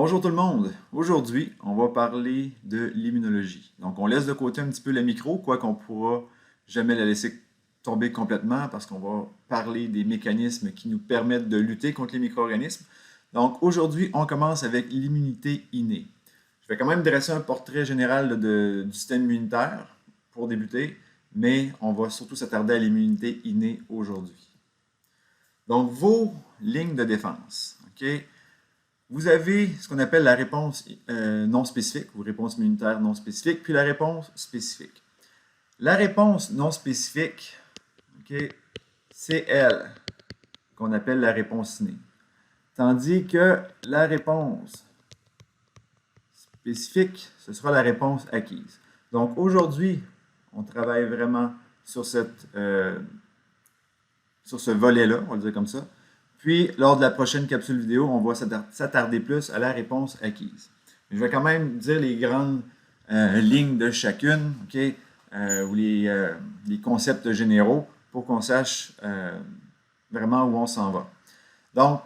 Bonjour tout le monde. Aujourd'hui, on va parler de l'immunologie. Donc, on laisse de côté un petit peu la micro, quoiqu'on ne pourra jamais la laisser tomber complètement parce qu'on va parler des mécanismes qui nous permettent de lutter contre les micro-organismes. Donc, aujourd'hui, on commence avec l'immunité innée. Je vais quand même dresser un portrait général du système immunitaire pour débuter, mais on va surtout s'attarder à l'immunité innée aujourd'hui. Donc, vos lignes de défense. OK? Vous avez ce qu'on appelle la réponse non spécifique ou réponse immunitaire non spécifique, puis la réponse spécifique. La réponse non spécifique, okay, c'est elle qu'on appelle la réponse innée. Tandis que la réponse spécifique, ce sera la réponse acquise. Donc aujourd'hui, on travaille vraiment sur ce volet-là, on va le dire comme ça. Puis, lors de la prochaine capsule vidéo, on va s'attarder plus à la réponse acquise. Je vais quand même dire les grandes lignes de chacune, okay, ou les concepts généraux pour qu'on sache vraiment où on s'en va. Donc,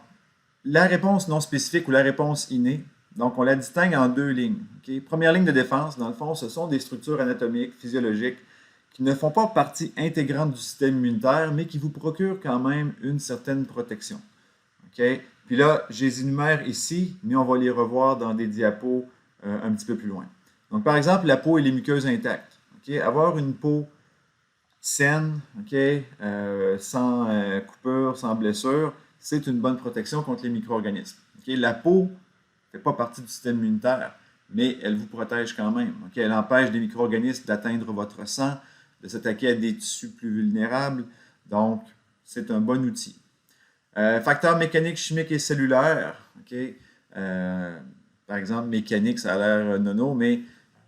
la réponse non spécifique ou la réponse innée, donc on la distingue en deux lignes. Okay? Première ligne de défense, dans le fond, ce sont des structures anatomiques, physiologiques, qui ne font pas partie intégrante du système immunitaire, mais qui vous procurent quand même une certaine protection. Okay? Puis là, je les énumère ici, mais on va les revoir dans des diapos un petit peu plus loin. Donc, par exemple, la peau et les muqueuses intactes. Okay? Avoir une peau saine, okay? Sans coupure, sans blessure, c'est une bonne protection contre les micro-organismes. Okay? La peau ne fait pas partie du système immunitaire, mais elle vous protège quand même. Okay? Elle empêche des micro-organismes d'atteindre votre sang, de s'attaquer à des tissus plus vulnérables. Donc, c'est un bon outil. Facteurs mécaniques, chimiques et cellulaires. Okay? Par exemple, mécanique, ça a l'air nono, mais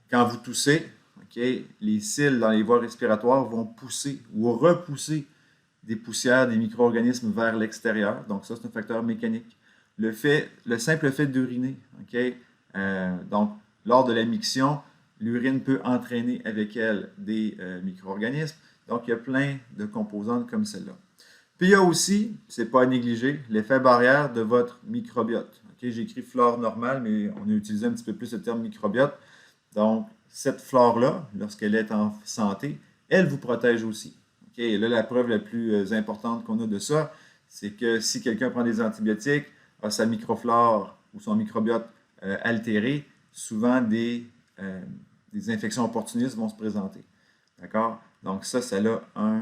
quand vous toussez, okay, les cils dans les voies respiratoires vont pousser ou repousser des poussières, des micro-organismes vers l'extérieur. Donc, ça, c'est un facteur mécanique. Le simple fait d'uriner. Okay? Donc, lors de la miction, l'urine peut entraîner avec elle des micro-organismes. Donc, il y a plein de composantes comme celle-là. Puis, il y a aussi, ce n'est pas à négliger, l'effet barrière de votre microbiote. Okay? J'ai écrit flore normale, mais on a utilisé un petit peu plus le terme microbiote. Donc, cette flore-là, lorsqu'elle est en santé, elle vous protège aussi. Okay? Et là, la preuve la plus importante qu'on a de ça, c'est que si quelqu'un prend des antibiotiques, a sa microflore ou son microbiote altéré, souvent des infections opportunistes vont se présenter. D'accord? Donc ça a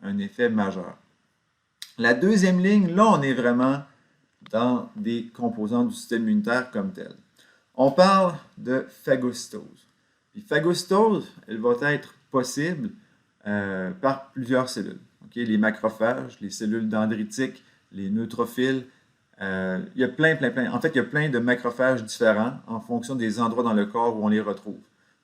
un effet majeur. La deuxième ligne, là, on est vraiment dans des composants du système immunitaire comme tel. On parle de phagocytose. Puis phagocytose, elle va être possible par plusieurs cellules. Okay? Les macrophages, les cellules dendritiques, les neutrophiles. Il y a plein. En fait, il y a plein de macrophages différents en fonction des endroits dans le corps où on les retrouve.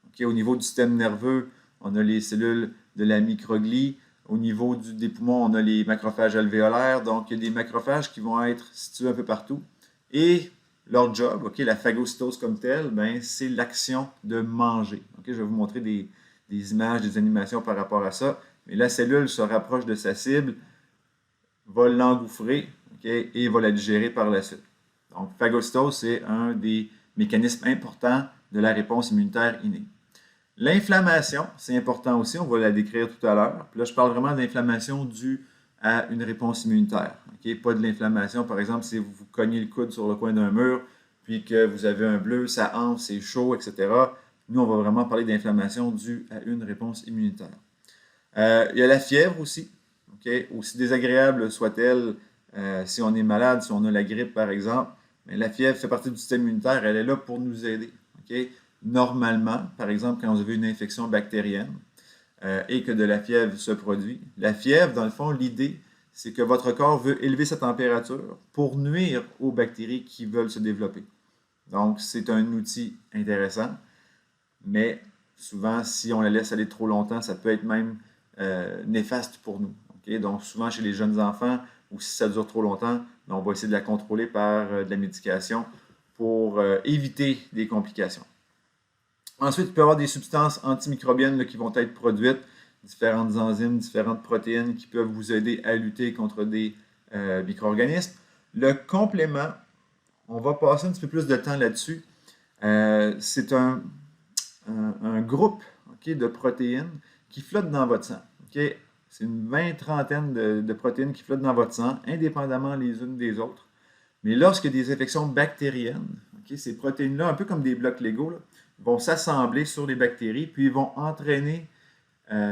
Okay? Au niveau du système nerveux, on a les cellules de la microglie. Au niveau des poumons, on a les macrophages alvéolaires. Donc, il y a des macrophages qui vont être situés un peu partout. Et leur job, okay, la phagocytose comme telle, ben, c'est l'action de manger. Okay? Je vais vous montrer des images, des animations par rapport à ça. Mais la cellule se rapproche de sa cible, va l'engouffrer, okay, et va la digérer par la suite. Donc, phagocytose, c'est un des mécanismes importants de la réponse immunitaire innée. L'inflammation, c'est important aussi, on va la décrire tout à l'heure. Puis là, je parle vraiment d'inflammation due à une réponse immunitaire. Okay? Pas de l'inflammation, par exemple, si vous vous cognez le coude sur le coin d'un mur, puis que vous avez un bleu, ça enfle, c'est chaud, etc. Nous, on va vraiment parler d'inflammation due à une réponse immunitaire. Il y a la fièvre aussi. Okay? Aussi désagréable soit-elle, si on est malade, si on a la grippe, par exemple, mais la fièvre fait partie du système immunitaire, elle est là pour nous aider. Okay? Normalement, par exemple, quand vous avez une infection bactérienne et que de la fièvre se produit, la fièvre, dans le fond, l'idée, c'est que votre corps veut élever sa température pour nuire aux bactéries qui veulent se développer. Donc, c'est un outil intéressant, mais souvent, si on la laisse aller trop longtemps, ça peut être même néfaste pour nous. Okay? Donc, souvent, chez les jeunes enfants, ou si ça dure trop longtemps, on va essayer de la contrôler par de la médication pour éviter des complications. Ensuite, il peut y avoir des substances antimicrobiennes là, qui vont être produites, différentes enzymes, différentes protéines qui peuvent vous aider à lutter contre des micro-organismes. Le complément on va passer un petit peu plus de temps là-dessus. C'est un groupe, okay, de protéines qui flottent dans votre sang. Okay? C'est une trentaine de protéines qui flottent dans votre sang, indépendamment les unes des autres. Mais lorsqu'il y a des infections bactériennes, okay, ces protéines-là, un peu comme des blocs Lego, là, vont s'assembler sur les bactéries, puis ils vont entraîner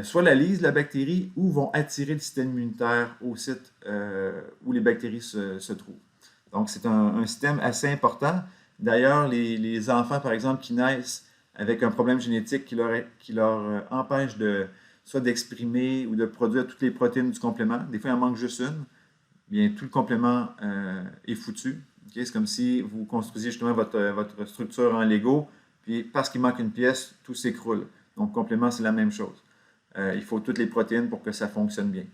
soit la lyse de la bactérie ou vont attirer le système immunitaire au site où les bactéries se trouvent. Donc, c'est un système assez important. D'ailleurs, les enfants, par exemple, qui naissent avec un problème génétique qui leur empêche soit d'exprimer ou de produire toutes les protéines du complément, des fois, il en manque juste une, bien, tout le complément est foutu. Okay? C'est comme si vous construisiez justement votre structure en Lego, puis parce qu'il manque une pièce, tout s'écroule. Donc, complément, c'est la même chose. Il faut toutes les protéines pour que ça fonctionne bien.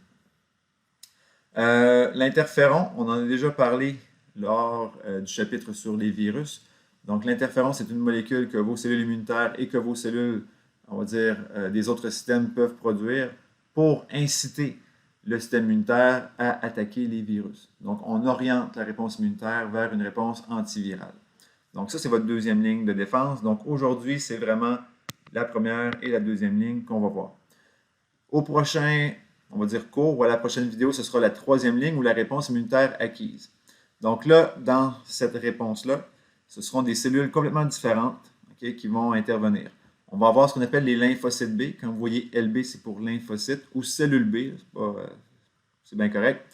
L'interféron, on en a déjà parlé lors du chapitre sur les virus. Donc, l'interféron, c'est une molécule que vos cellules immunitaires et que vos cellules, on va dire, des autres systèmes peuvent produire pour inciter le système immunitaire à attaquer les virus. Donc, on oriente la réponse immunitaire vers une réponse antivirale. Donc, ça, c'est votre deuxième ligne de défense. Donc, aujourd'hui, c'est vraiment la première et la deuxième ligne qu'on va voir. Au prochain, on va dire cours, ou à la prochaine vidéo, ce sera la troisième ligne ou la réponse immunitaire acquise. Donc là, dans cette réponse-là, ce seront des cellules complètement différentes, okay, qui vont intervenir. On va avoir ce qu'on appelle les lymphocytes B. Quand vous voyez LB, c'est pour lymphocytes, ou cellule B, c'est bien correct.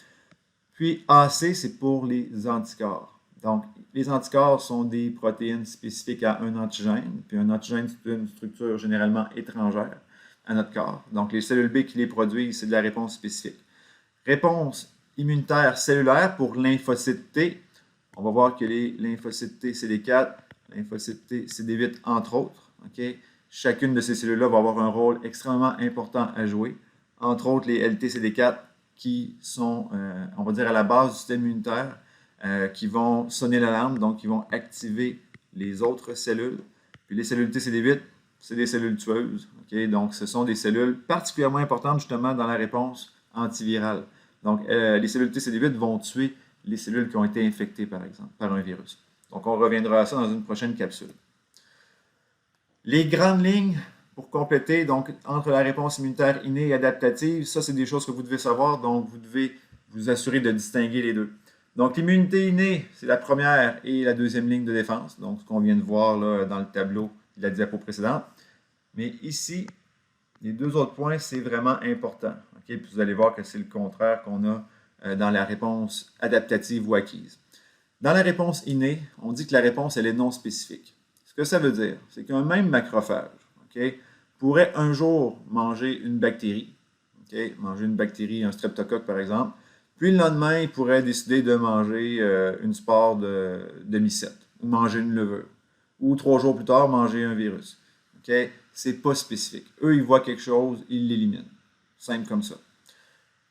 Puis AC, c'est pour les anticorps. Donc, les anticorps sont des protéines spécifiques à un antigène, puis un antigène, c'est une structure généralement étrangère à notre corps. Donc, les cellules B qui les produisent, c'est de la réponse spécifique. Réponse immunitaire cellulaire pour lymphocytes T. On va voir que les lymphocytes T, CD4, lymphocytes T, CD8, entre autres. Okay? Chacune de ces cellules-là va avoir un rôle extrêmement important à jouer. Entre autres, les LT, CD4 qui sont, on va dire, à la base du système immunitaire, qui vont sonner l'alarme, donc qui vont activer les autres cellules. Puis les cellules T, CD8, c'est des cellules tueuses. Okay? Donc, ce sont des cellules particulièrement importantes justement dans la réponse antivirale. Donc, les cellules T CD8 vont tuer les cellules qui ont été infectées, par exemple, par un virus. Donc, on reviendra à ça dans une prochaine capsule. Les grandes lignes pour compléter, donc, entre la réponse immunitaire innée et adaptative, ça, c'est des choses que vous devez savoir, donc vous devez vous assurer de distinguer les deux. Donc, l'immunité innée, c'est la première et la deuxième ligne de défense, donc ce qu'on vient de voir là, dans le tableau de la diapo précédente. Mais ici, les deux autres points, c'est vraiment important. Okay? Puis vous allez voir que c'est le contraire qu'on a dans la réponse adaptative ou acquise. Dans la réponse innée, on dit que la réponse, elle est non spécifique. Ce que ça veut dire, c'est qu'un même macrophage, okay, pourrait un jour manger une bactérie, okay, manger une bactérie, un streptocoque par exemple, puis le lendemain, il pourrait décider de manger une spore de mycète, ou manger une levure, ou 3 jours plus tard, manger un virus. Okay? C'est pas spécifique. Eux, ils voient quelque chose, ils l'éliminent. Simple comme ça.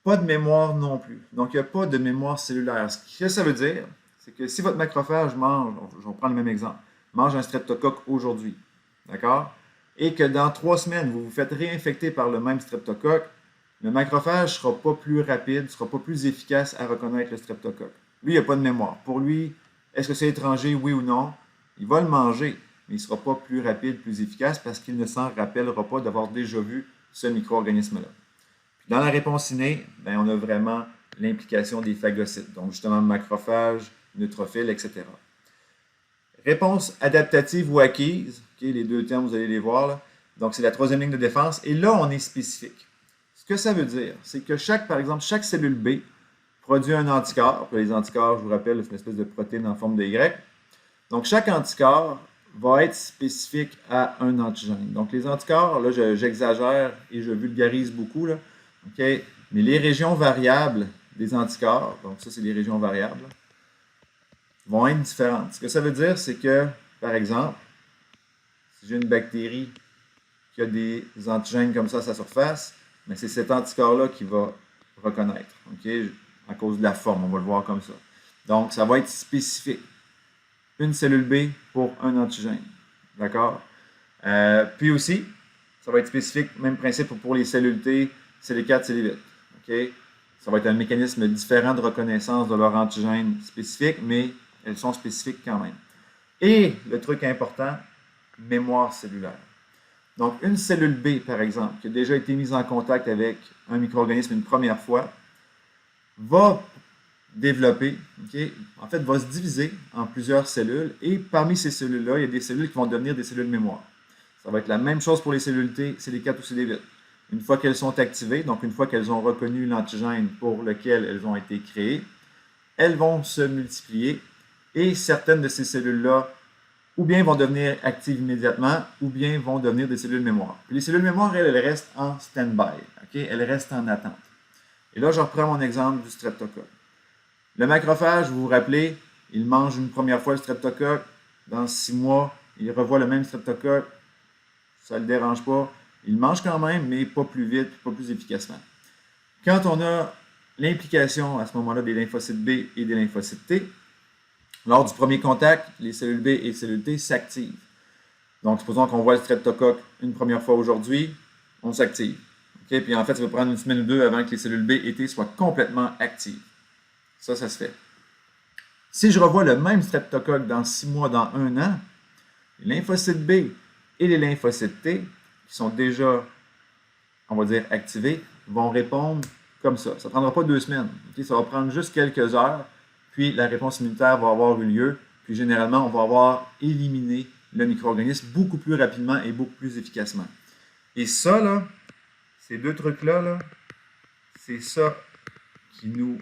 Pas de mémoire non plus. Donc, il n'y a pas de mémoire cellulaire. Ce que ça veut dire, c'est que si votre macrophage mange, je vais prendre le même exemple, mange un streptocoque aujourd'hui, d'accord? Et que dans 3 semaines, vous vous faites réinfecter par le même streptocoque, le macrophage ne sera pas plus rapide, ne sera pas plus efficace à reconnaître le streptocoque. Lui, il n'a pas de mémoire. Pour lui, est-ce que c'est étranger, oui ou non? Il va le manger, mais il ne sera pas plus rapide, plus efficace parce qu'il ne s'en rappellera pas d'avoir déjà vu ce micro-organisme-là. Dans la réponse innée, ben, on a vraiment l'implication des phagocytes, donc justement macrophages, neutrophile, etc. Réponse adaptative ou acquise, okay, les deux termes, vous allez les voir là. Donc, c'est la troisième ligne de défense. Et là, on est spécifique. Ce que ça veut dire, c'est que par exemple, chaque cellule B produit un anticorps. Les anticorps, je vous rappelle, c'est une espèce de protéine en forme de Y. Donc, chaque anticorps va être spécifique à un antigène. Donc, les anticorps, là, j'exagère et je vulgarise beaucoup, là, okay? Mais les régions variables des anticorps, donc ça, c'est les régions variables, vont être différentes. Ce que ça veut dire, c'est que, par exemple, si j'ai une bactérie qui a des antigènes comme ça à sa surface, mais c'est cet anticorps-là qui va reconnaître, okay? À cause de la forme, on va le voir comme ça. Donc, ça va être spécifique. Une cellule B pour un antigène. D'accord? Puis aussi, ça va être spécifique, même principe pour les cellules T, CD4, CD8. Okay? Ça va être un mécanisme différent de reconnaissance de leur antigène spécifique, mais elles sont spécifiques quand même. Et le truc important, mémoire cellulaire. Donc, une cellule B, par exemple, qui a déjà été mise en contact avec un micro-organisme une première fois, va développer, en fait, va se diviser en plusieurs cellules. Et parmi ces cellules-là, il y a des cellules qui vont devenir des cellules mémoire. Ça va être la même chose pour les cellules T, CD4 ou CD8. Une fois qu'elles sont activées, donc une fois qu'elles ont reconnu l'antigène pour lequel elles ont été créées, elles vont se multiplier et certaines de ces cellules-là ou bien vont devenir actives immédiatement ou bien vont devenir des cellules mémoire. Puis les cellules mémoire, elles restent en stand-by. Elles restent en attente. Et là, je reprends mon exemple du streptocoque. Le macrophage, vous vous rappelez, il mange une première fois le streptocoque. Dans 6 mois, il revoit le même streptocoque. Ça ne le dérange pas. Il mange quand même, mais pas plus vite, pas plus efficacement. Quand on a l'implication à ce moment-là des lymphocytes B et des lymphocytes T, lors du premier contact, les cellules B et les cellules T s'activent. Donc, supposons qu'on voit le streptocoque une première fois aujourd'hui, on s'active. Puis en fait, ça va prendre une semaine ou deux avant que les cellules B et T soient complètement actives. Ça se fait. Si je revois le même streptocoque dans 6 mois, dans 1 an, les lymphocytes B et les lymphocytes T, qui sont déjà, on va dire, activés, vont répondre comme ça. Ça ne prendra pas 2 semaines. Ça va prendre juste quelques heures, puis la réponse immunitaire va avoir eu lieu, puis généralement, on va avoir éliminé le micro-organisme beaucoup plus rapidement et beaucoup plus efficacement. Et ça, là, ces deux trucs-là, c'est ça qui nous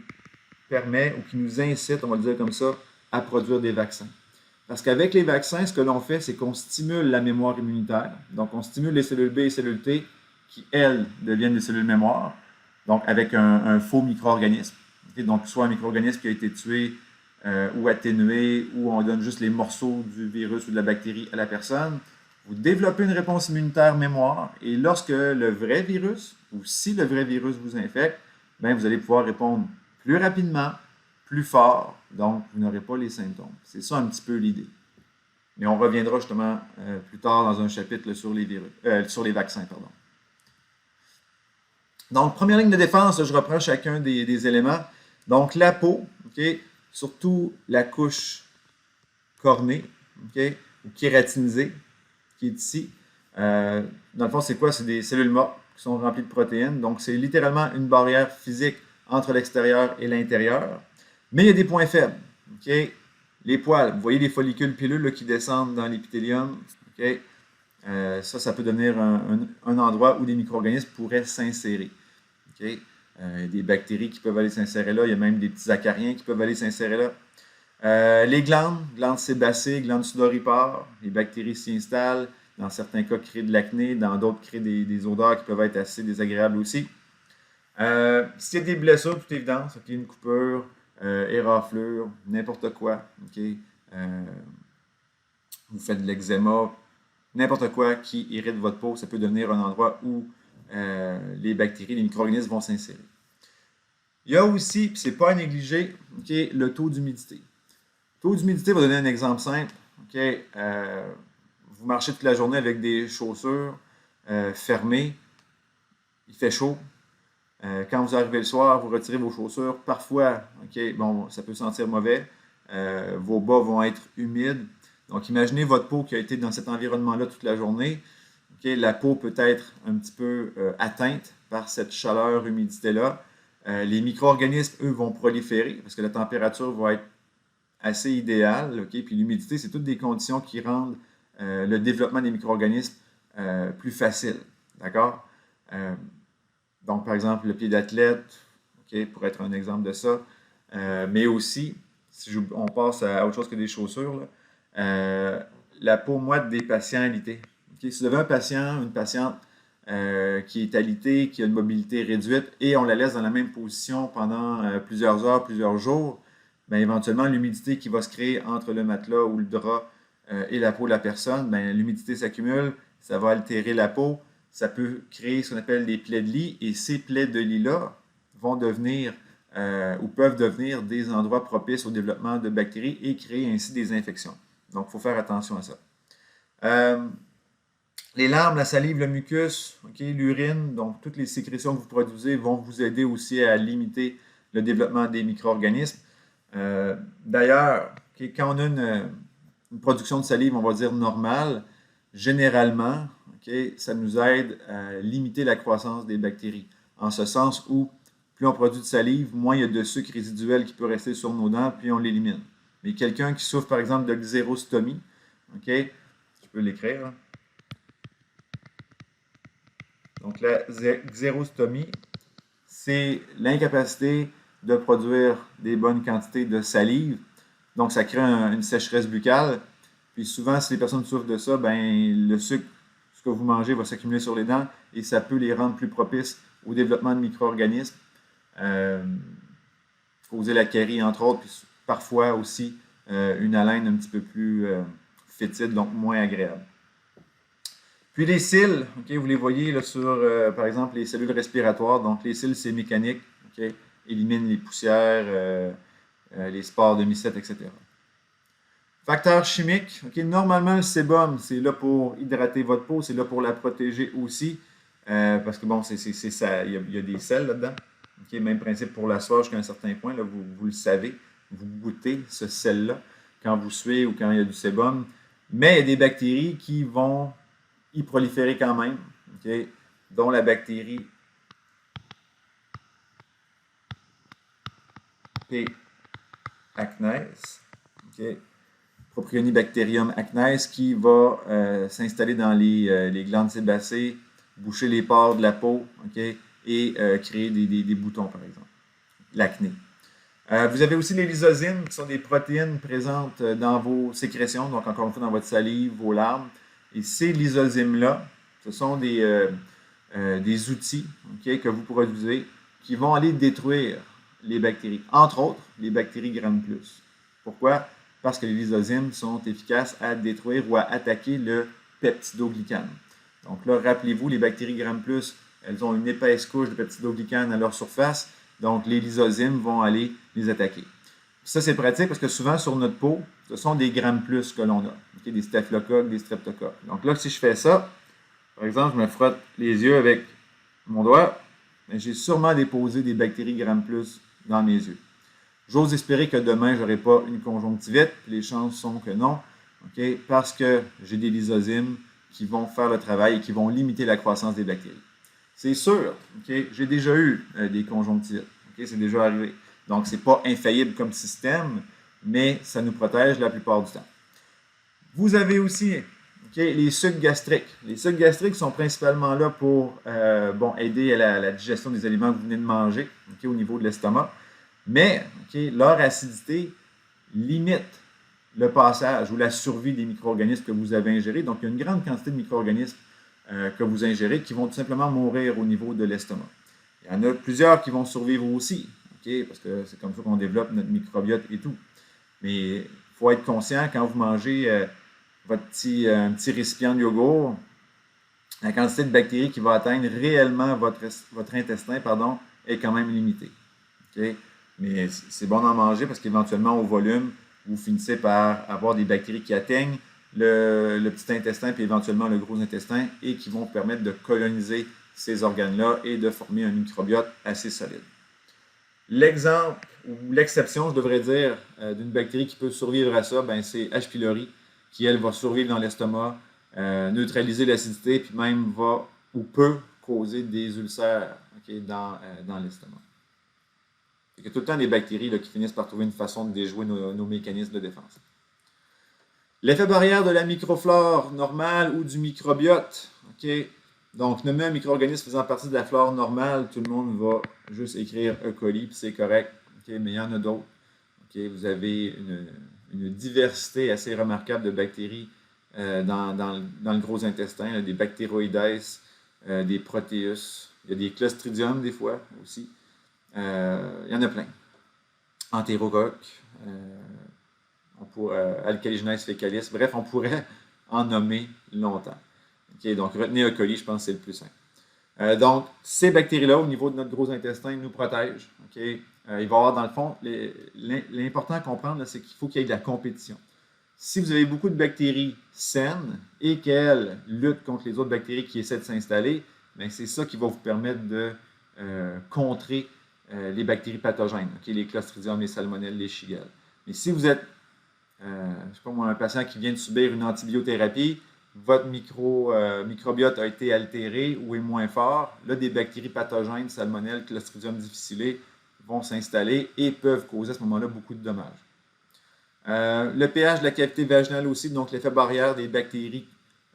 permet ou qui nous incite, on va le dire comme ça, à produire des vaccins. Parce qu'avec les vaccins, ce que l'on fait, c'est qu'on stimule la mémoire immunitaire. Donc, on stimule les cellules B et les cellules T qui, elles, deviennent des cellules mémoire, donc avec un faux micro-organisme. Donc, soit un micro-organisme qui a été tué ou atténué, ou on donne juste les morceaux du virus ou de la bactérie à la personne. Vous développez une réponse immunitaire mémoire, et lorsque le vrai virus, ou si le vrai virus vous infecte, bien, vous allez pouvoir répondre plus rapidement, plus fort, donc vous n'aurez pas les symptômes. C'est ça un petit peu l'idée. Mais on reviendra justement plus tard dans un chapitre là, sur les vaccins. Pardon. Donc, première ligne de défense, là, je reprends chacun des éléments. Donc, la peau, surtout la couche cornée, ou kératinisée, qui est ici. Dans le fond, c'est quoi? C'est des cellules mortes qui sont remplies de protéines. Donc, c'est littéralement une barrière physique entre l'extérieur et l'intérieur. Mais il y a des points faibles. Les poils, vous voyez les follicules pilules là, qui descendent dans l'épithélium. Ça peut devenir un endroit où des micro-organismes pourraient s'insérer. Il y a des bactéries qui peuvent aller s'insérer là. Il y a même des petits acariens qui peuvent aller s'insérer là. Les glandes sébacées, glandes sudoripares, les bactéries s'y installent. Dans certains cas, créent de l'acné. Dans d'autres, créent des odeurs qui peuvent être assez désagréables aussi. S'il y a des blessures, toute évidence, une coupure, éraflure, n'importe quoi. Vous faites de l'eczéma, n'importe quoi qui irrite votre peau, ça peut devenir un endroit où les bactéries, les micro-organismes vont s'insérer. Il y a aussi, puis ce n'est pas à négliger, le taux d'humidité. Le taux d'humidité, va donner un exemple simple. Vous marchez toute la journée avec des chaussures fermées, il fait chaud. Quand vous arrivez le soir, vous retirez vos chaussures. Parfois, ça peut sentir mauvais. Vos bas vont être humides. Donc, imaginez votre peau qui a été dans cet environnement-là toute la journée. La peau peut être un petit peu atteinte par cette chaleur, humidité-là. Les micro-organismes, eux, vont proliférer parce que la température va être assez idéale. Puis l'humidité, c'est toutes des conditions qui rendent le développement des micro-organismes plus facile. D'accord? Donc, par exemple, le pied d'athlète, pourrait être un exemple de ça. Mais aussi, si on passe à autre chose que des chaussures, la peau moite des patients alités. Si vous avez un patient, une patiente qui est alitée, qui a une mobilité réduite, et on la laisse dans la même position pendant plusieurs heures, plusieurs jours, bien, éventuellement, l'humidité qui va se créer entre le matelas ou le drap et la peau de la personne, bien, l'humidité s'accumule, ça va altérer la peau. Ça peut créer ce qu'on appelle des plaies de lit, et ces plaies de lit-là vont devenir ou peuvent devenir des endroits propices au développement de bactéries et créer ainsi des infections. Donc, il faut faire attention à ça. Les larmes, la salive, le mucus, l'urine, donc toutes les sécrétions que vous produisez vont vous aider aussi à limiter le développement des micro-organismes. D'ailleurs, quand on a une production de salive, on va dire normale, généralement, ça nous aide à limiter la croissance des bactéries. En ce sens où plus on produit de salive, moins il y a de sucre résiduel qui peut rester sur nos dents, puis on l'élimine. Mais quelqu'un qui souffre, par exemple, de xérostomie, je peux l'écrire. Donc, la xérostomie, c'est l'incapacité de produire des bonnes quantités de salive. Donc, ça crée une sécheresse buccale. Puis souvent, si les personnes souffrent de ça, ben, le sucre, ce que vous mangez, va s'accumuler sur les dents et ça peut les rendre plus propices au développement de micro-organismes, causer la carie, entre autres, puis parfois aussi une haleine un petit peu plus fétide, donc moins agréable. Puis les cils, vous les voyez là, sur, par exemple, les cellules respiratoires. Donc les cils, c'est mécanique, élimine les poussières, les spores de mycètes, etc. Facteurs chimiques. Normalement, le sébum, c'est là pour hydrater votre peau, c'est là pour la protéger aussi, parce que bon, il y a des sels là-dedans. Même principe pour la soie jusqu'à un certain point, là, vous le savez, vous goûtez ce sel-là quand vous suez ou quand il y a du sébum. Mais il y a des bactéries qui vont y proliférer quand même, dont la bactérie P. acnes, Propionibacterium acnes, qui va s'installer dans les glandes sébacées, boucher les pores de la peau, et créer des boutons, par exemple. L'acné. Vous avez aussi les lysosines, qui sont des protéines présentes dans vos sécrétions, donc encore une fois dans votre salive, vos larmes. Et ces lysozymes-là, ce sont des outils que vous produisez qui vont aller détruire les bactéries, entre autres les bactéries Gram-plus. Pourquoi? Parce que les lysozymes sont efficaces à détruire ou à attaquer le peptidoglycane. Donc là, rappelez-vous, les bactéries Gram-plus, elles ont une épaisse couche de peptidoglycane à leur surface, donc les lysozymes vont aller les attaquer. Ça, c'est pratique parce que souvent, sur notre peau, ce sont des Gram-plus que l'on a, des staphylocoques, des streptocoques. Donc là, si je fais ça, par exemple, je me frotte les yeux avec mon doigt, j'ai sûrement déposé des bactéries Gram-plus dans mes yeux. J'ose espérer que demain, je n'aurai pas une conjonctivite. Les chances sont que non, parce que j'ai des lysozymes qui vont faire le travail et qui vont limiter la croissance des bactéries. C'est sûr, j'ai déjà eu des conjonctivites. C'est déjà arrivé. Donc, ce n'est pas infaillible comme système, mais ça nous protège la plupart du temps. Vous avez aussi les sucs gastriques. Les sucs gastriques sont principalement là pour aider à la digestion des aliments que vous venez de manger au niveau de l'estomac. Mais leur acidité limite le passage ou la survie des micro-organismes que vous avez ingérés. Donc, il y a une grande quantité de micro-organismes que vous ingérez qui vont tout simplement mourir au niveau de l'estomac. Il y en a plusieurs qui vont survivre aussi, parce que c'est comme ça qu'on développe notre microbiote et tout. Mais il faut être conscient quand vous mangez un petit récipient de yogourt, la quantité de bactéries qui va atteindre réellement votre intestin est quand même limitée. Mais c'est bon d'en manger parce qu'éventuellement, au volume, vous finissez par avoir des bactéries qui atteignent le petit intestin puis éventuellement le gros intestin et qui vont permettre de coloniser ces organes-là et de former un microbiote assez solide. L'exemple, ou l'exception, je devrais dire, d'une bactérie qui peut survivre à ça, c'est H. pylori, qui, elle, va survivre dans l'estomac, neutraliser l'acidité, puis même va ou peut causer des ulcères dans l'estomac. Il y a tout le temps des bactéries qui finissent par trouver une façon de déjouer nos mécanismes de défense. L'effet barrière de la microflore normale ou du microbiote. Donc, nommer un micro-organisme faisant partie de la flore normale, tout le monde va juste écrire E. coli, puis c'est correct. Mais il y en a d'autres. Vous avez une diversité assez remarquable de bactéries dans le gros intestin, des bactéroïdes, des proteus, il y a des clostridium des fois aussi. Il y en a plein. Entérocoque, Alcaligenèse fécalis, bref, on pourrait en nommer longtemps. Donc, retenez E. coli, je pense que c'est le plus simple. Donc, ces bactéries-là, au niveau de notre gros intestin, nous protègent. Il va y avoir, dans le fond, l'important à comprendre, c'est qu'il faut qu'il y ait de la compétition. Si vous avez beaucoup de bactéries saines et qu'elles luttent contre les autres bactéries qui essaient de s'installer, c'est ça qui va vous permettre de contrer les bactéries pathogènes, les Clostridium, les Salmonelles, les Shigella. Mais si vous êtes je sais pas moi, un patient qui vient de subir une antibiothérapie, votre microbiote a été altéré ou est moins fort. Là, des bactéries pathogènes, Salmonelle, Clostridium difficile, vont s'installer et peuvent causer à ce moment-là beaucoup de dommages. Le pH de la cavité vaginale aussi, donc l'effet barrière des bactéries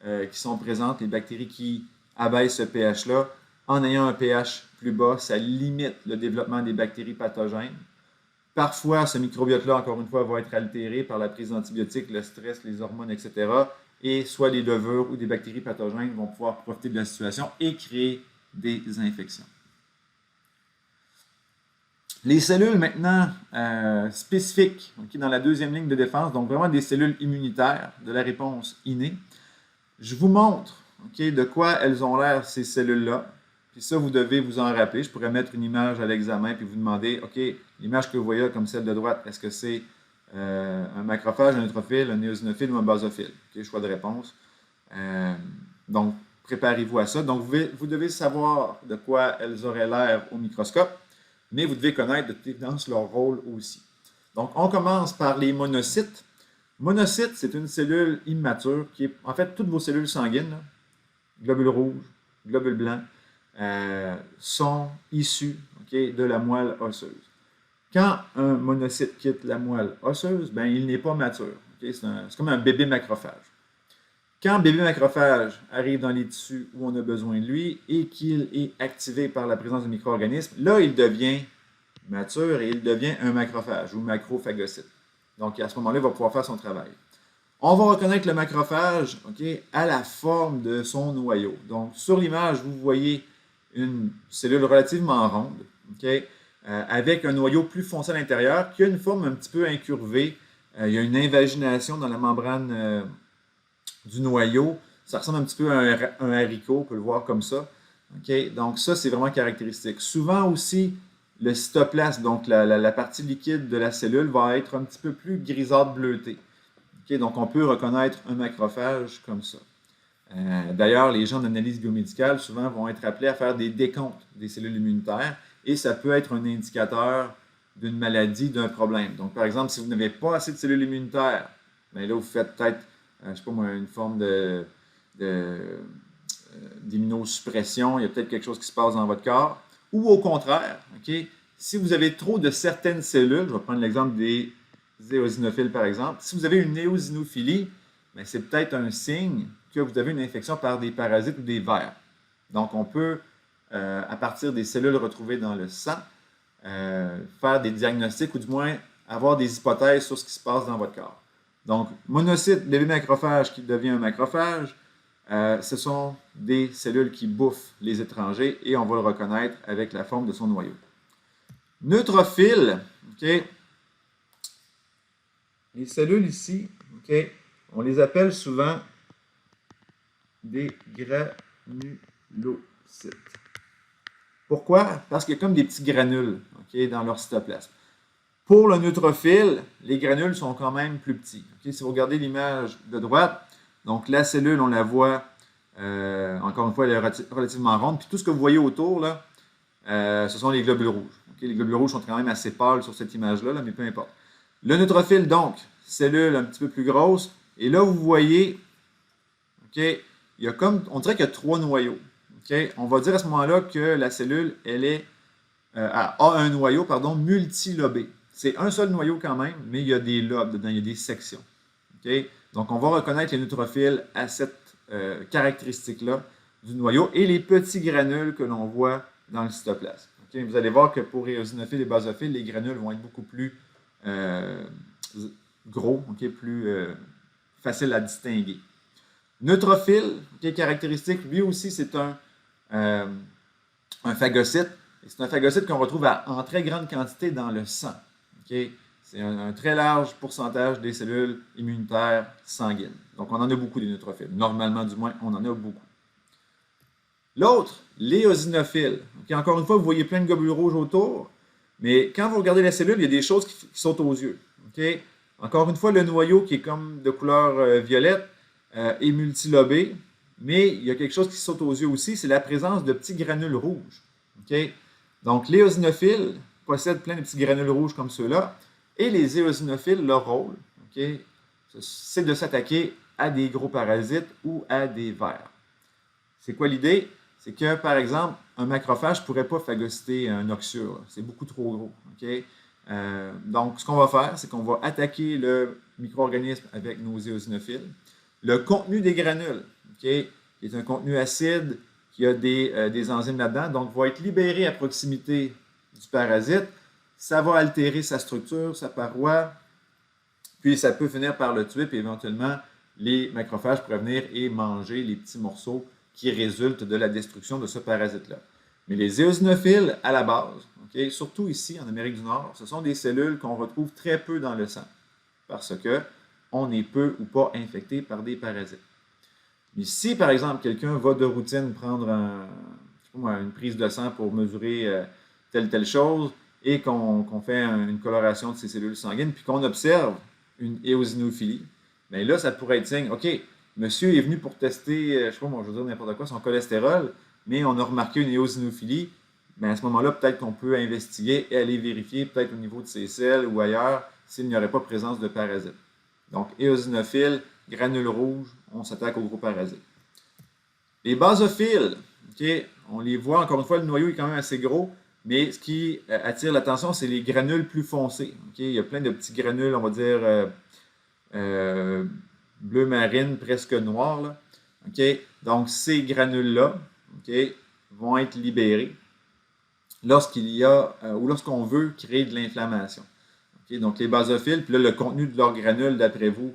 qui sont présentes, les bactéries qui abaissent ce pH-là. En ayant un pH plus bas, ça limite le développement des bactéries pathogènes. Parfois, ce microbiote-là, encore une fois, va être altéré par la prise d'antibiotiques, le stress, les hormones, etc. Et soit les levures ou des bactéries pathogènes vont pouvoir profiter de la situation et créer des infections. Les cellules maintenant spécifiques, dans la deuxième ligne de défense, donc vraiment des cellules immunitaires de la réponse innée. Je vous montre de quoi elles ont l'air, ces cellules-là. Puis ça, vous devez vous en rappeler. Je pourrais mettre une image à l'examen puis vous demander, OK, l'image que vous voyez là, comme celle de droite, est-ce que c'est un macrophage, un neutrophile, un éosinophile ou un basophile? Choix de réponse. Donc, préparez-vous à ça. Donc, vous devez savoir de quoi elles auraient l'air au microscope, mais vous devez connaître de toute évidence leur rôle aussi. Donc, on commence par les monocytes. Monocyte, c'est une cellule immature qui est, en fait, toutes vos cellules sanguines, là, globules rouges, globules blancs, sont issus de la moelle osseuse. Quand un monocyte quitte la moelle osseuse, ben, il n'est pas mature. C'est comme un bébé macrophage. Quand le bébé macrophage arrive dans les tissus où on a besoin de lui et qu'il est activé par la présence de micro-organismes, là, il devient mature et il devient un macrophage ou macrophagocyte. Donc, à ce moment-là, il va pouvoir faire son travail. On va reconnaître le macrophage à la forme de son noyau. Donc, sur l'image, vous voyez une cellule relativement ronde, avec un noyau plus foncé à l'intérieur, qui a une forme un petit peu incurvée. Il y a une invagination dans la membrane du noyau. Ça ressemble un petit peu à un haricot, on peut le voir comme ça. Donc, ça, c'est vraiment caractéristique. Souvent aussi, le cytoplasme, donc la partie liquide de la cellule, va être un petit peu plus grisâtre bleutée. Donc, on peut reconnaître un macrophage comme ça. D'ailleurs, les gens d'analyse biomédicale, souvent, vont être appelés à faire des décomptes des cellules immunitaires et ça peut être un indicateur d'une maladie, d'un problème. Donc, par exemple, si vous n'avez pas assez de cellules immunitaires, bien là, vous faites peut-être, je ne sais pas moi, une forme d'immunosuppression, il y a peut-être quelque chose qui se passe dans votre corps. Ou au contraire, si vous avez trop de certaines cellules, je vais prendre l'exemple des éosinophiles par exemple, si vous avez une éosinophilie, c'est peut-être un signe que vous avez une infection par des parasites ou des vers. Donc, on peut, à partir des cellules retrouvées dans le sang, faire des diagnostics ou du moins avoir des hypothèses sur ce qui se passe dans votre corps. Donc, monocyte, bébé macrophage qui devient un macrophage, ce sont des cellules qui bouffent les étrangers et on va le reconnaître avec la forme de son noyau. Neutrophile, les cellules ici, on les appelle souvent des granulocytes. Pourquoi? Parce qu'il y a comme des petits granules dans leur cytoplasme. Pour le neutrophile, les granules sont quand même plus petits. Si vous regardez l'image de droite, donc la cellule, on la voit, encore une fois, elle est relativement ronde. Puis tout ce que vous voyez autour, là, ce sont les globules rouges. Les globules rouges sont quand même assez pâles sur cette image-là, mais peu importe. Le neutrophile, donc, cellule un petit peu plus grosse. Et là, vous voyez, il y a comme, on dirait qu'il y a trois noyaux. On va dire à ce moment-là que la cellule, elle a un noyau, multilobé. C'est un seul noyau quand même, mais il y a des lobes dedans, il y a des sections. Donc, on va reconnaître les neutrophiles à cette caractéristique-là du noyau et les petits granules que l'on voit dans le cytoplasme. Vous allez voir que pour éosinophiles et basophiles, les granules vont être beaucoup plus gros, plus faciles à distinguer. Neutrophile, caractéristique, lui aussi, c'est un phagocyte. C'est un phagocyte qu'on retrouve en très grande quantité dans le sang. C'est un très large pourcentage des cellules immunitaires sanguines. Donc, on en a beaucoup des neutrophiles. Normalement, du moins, on en a beaucoup. L'autre, l'éosinophile. Encore une fois, vous voyez plein de globules rouges autour, mais quand vous regardez la cellule, il y a des choses qui sautent aux yeux. Encore une fois, le noyau qui est comme de couleur violette est multilobé, mais il y a quelque chose qui saute aux yeux aussi, c'est la présence de petits granules rouges. Donc, l'éosinophile possède plein de petits granules rouges comme ceux-là, et les éosinophiles, leur rôle, c'est de s'attaquer à des gros parasites ou à des vers. C'est quoi l'idée? C'est que, par exemple, un macrophage ne pourrait pas phagocyter un oxure. C'est beaucoup trop gros. Okay? Donc, ce qu'on va faire, c'est qu'on va attaquer le micro-organisme avec nos éosinophiles. Le contenu des granules, okay, qui est un contenu acide, qui a des enzymes là-dedans, donc va être libéré à proximité du parasite. Ça va altérer sa structure, sa paroi, puis ça peut finir par le tuer, puis éventuellement, les macrophages pourraient venir et manger les petits morceaux qui résultent de la destruction de ce parasite-là. Mais les éosinophiles, à la base, okay, surtout ici en Amérique du Nord, ce sont des cellules qu'on retrouve très peu dans le sang, parce qu'on est peu ou pas infecté par des parasites. Mais si, par exemple, quelqu'un va de routine prendre une prise de sang pour mesurer telle chose, et qu'on fait une coloration de ses cellules sanguines, puis qu'on observe une éosinophilie, bien là, ça pourrait être signe, OK, monsieur est venu pour tester, je ne sais pas, moi, je veux dire n'importe quoi, son cholestérol, mais on a remarqué une éosinophilie, bien à ce moment-là, peut-être qu'on peut investiguer et aller vérifier, peut-être au niveau de ses selles ou ailleurs, s'il n'y aurait pas présence de parasites. Donc, éosinophiles, granules rouges, on s'attaque aux gros parasites. Les basophiles, okay, on les voit, encore une fois, le noyau est quand même assez gros, mais ce qui attire l'attention, c'est les granules plus foncés. Okay? Il y a plein de petits granules, on va dire, bleu marine, presque noir. Là. Okay? Donc, ces granules-là okay, vont être libérés lorsqu'il y a ou lorsqu'on veut créer de l'inflammation. Okay? Donc, les basophiles, puis là, le contenu de leurs granules, d'après vous,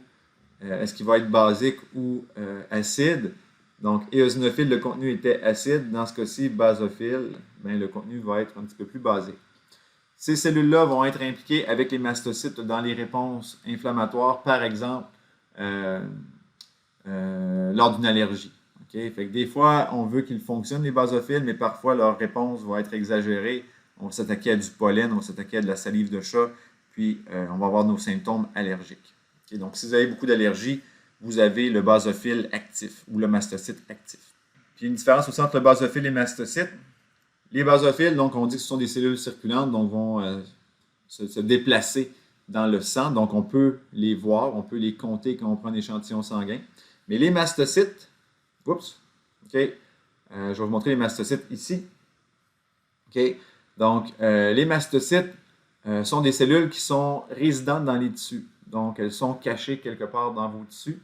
est-ce qu'il va être basique ou acide? Donc, éosinophile, le contenu était acide. Dans ce cas-ci, basophile, bien, le contenu va être un petit peu plus basique. Ces cellules-là vont être impliquées avec les mastocytes dans les réponses inflammatoires, par exemple, lors d'une allergie. Okay? Fait que des fois, on veut qu'ils fonctionnent, les basophiles, mais parfois, leur réponse va être exagérée. On va s'attaquer à du pollen, on va s'attaquer à de la salive de chat, puis on va avoir nos symptômes allergiques. Okay? Donc, si vous avez beaucoup d'allergies, vous avez le basophile actif ou le mastocyte actif. Puis une différence aussi entre le basophile et le mastocyte. Les basophiles, donc on dit que ce sont des cellules circulantes, donc vont se déplacer dans le sang. Donc on peut les voir, on peut les compter quand on prend un échantillon sanguin. Mais les mastocytes, oups, ok, je vais vous montrer les mastocytes ici. Ok, donc les mastocytes sont des cellules qui sont résidentes dans les tissus. Donc elles sont cachées quelque part dans vos tissus.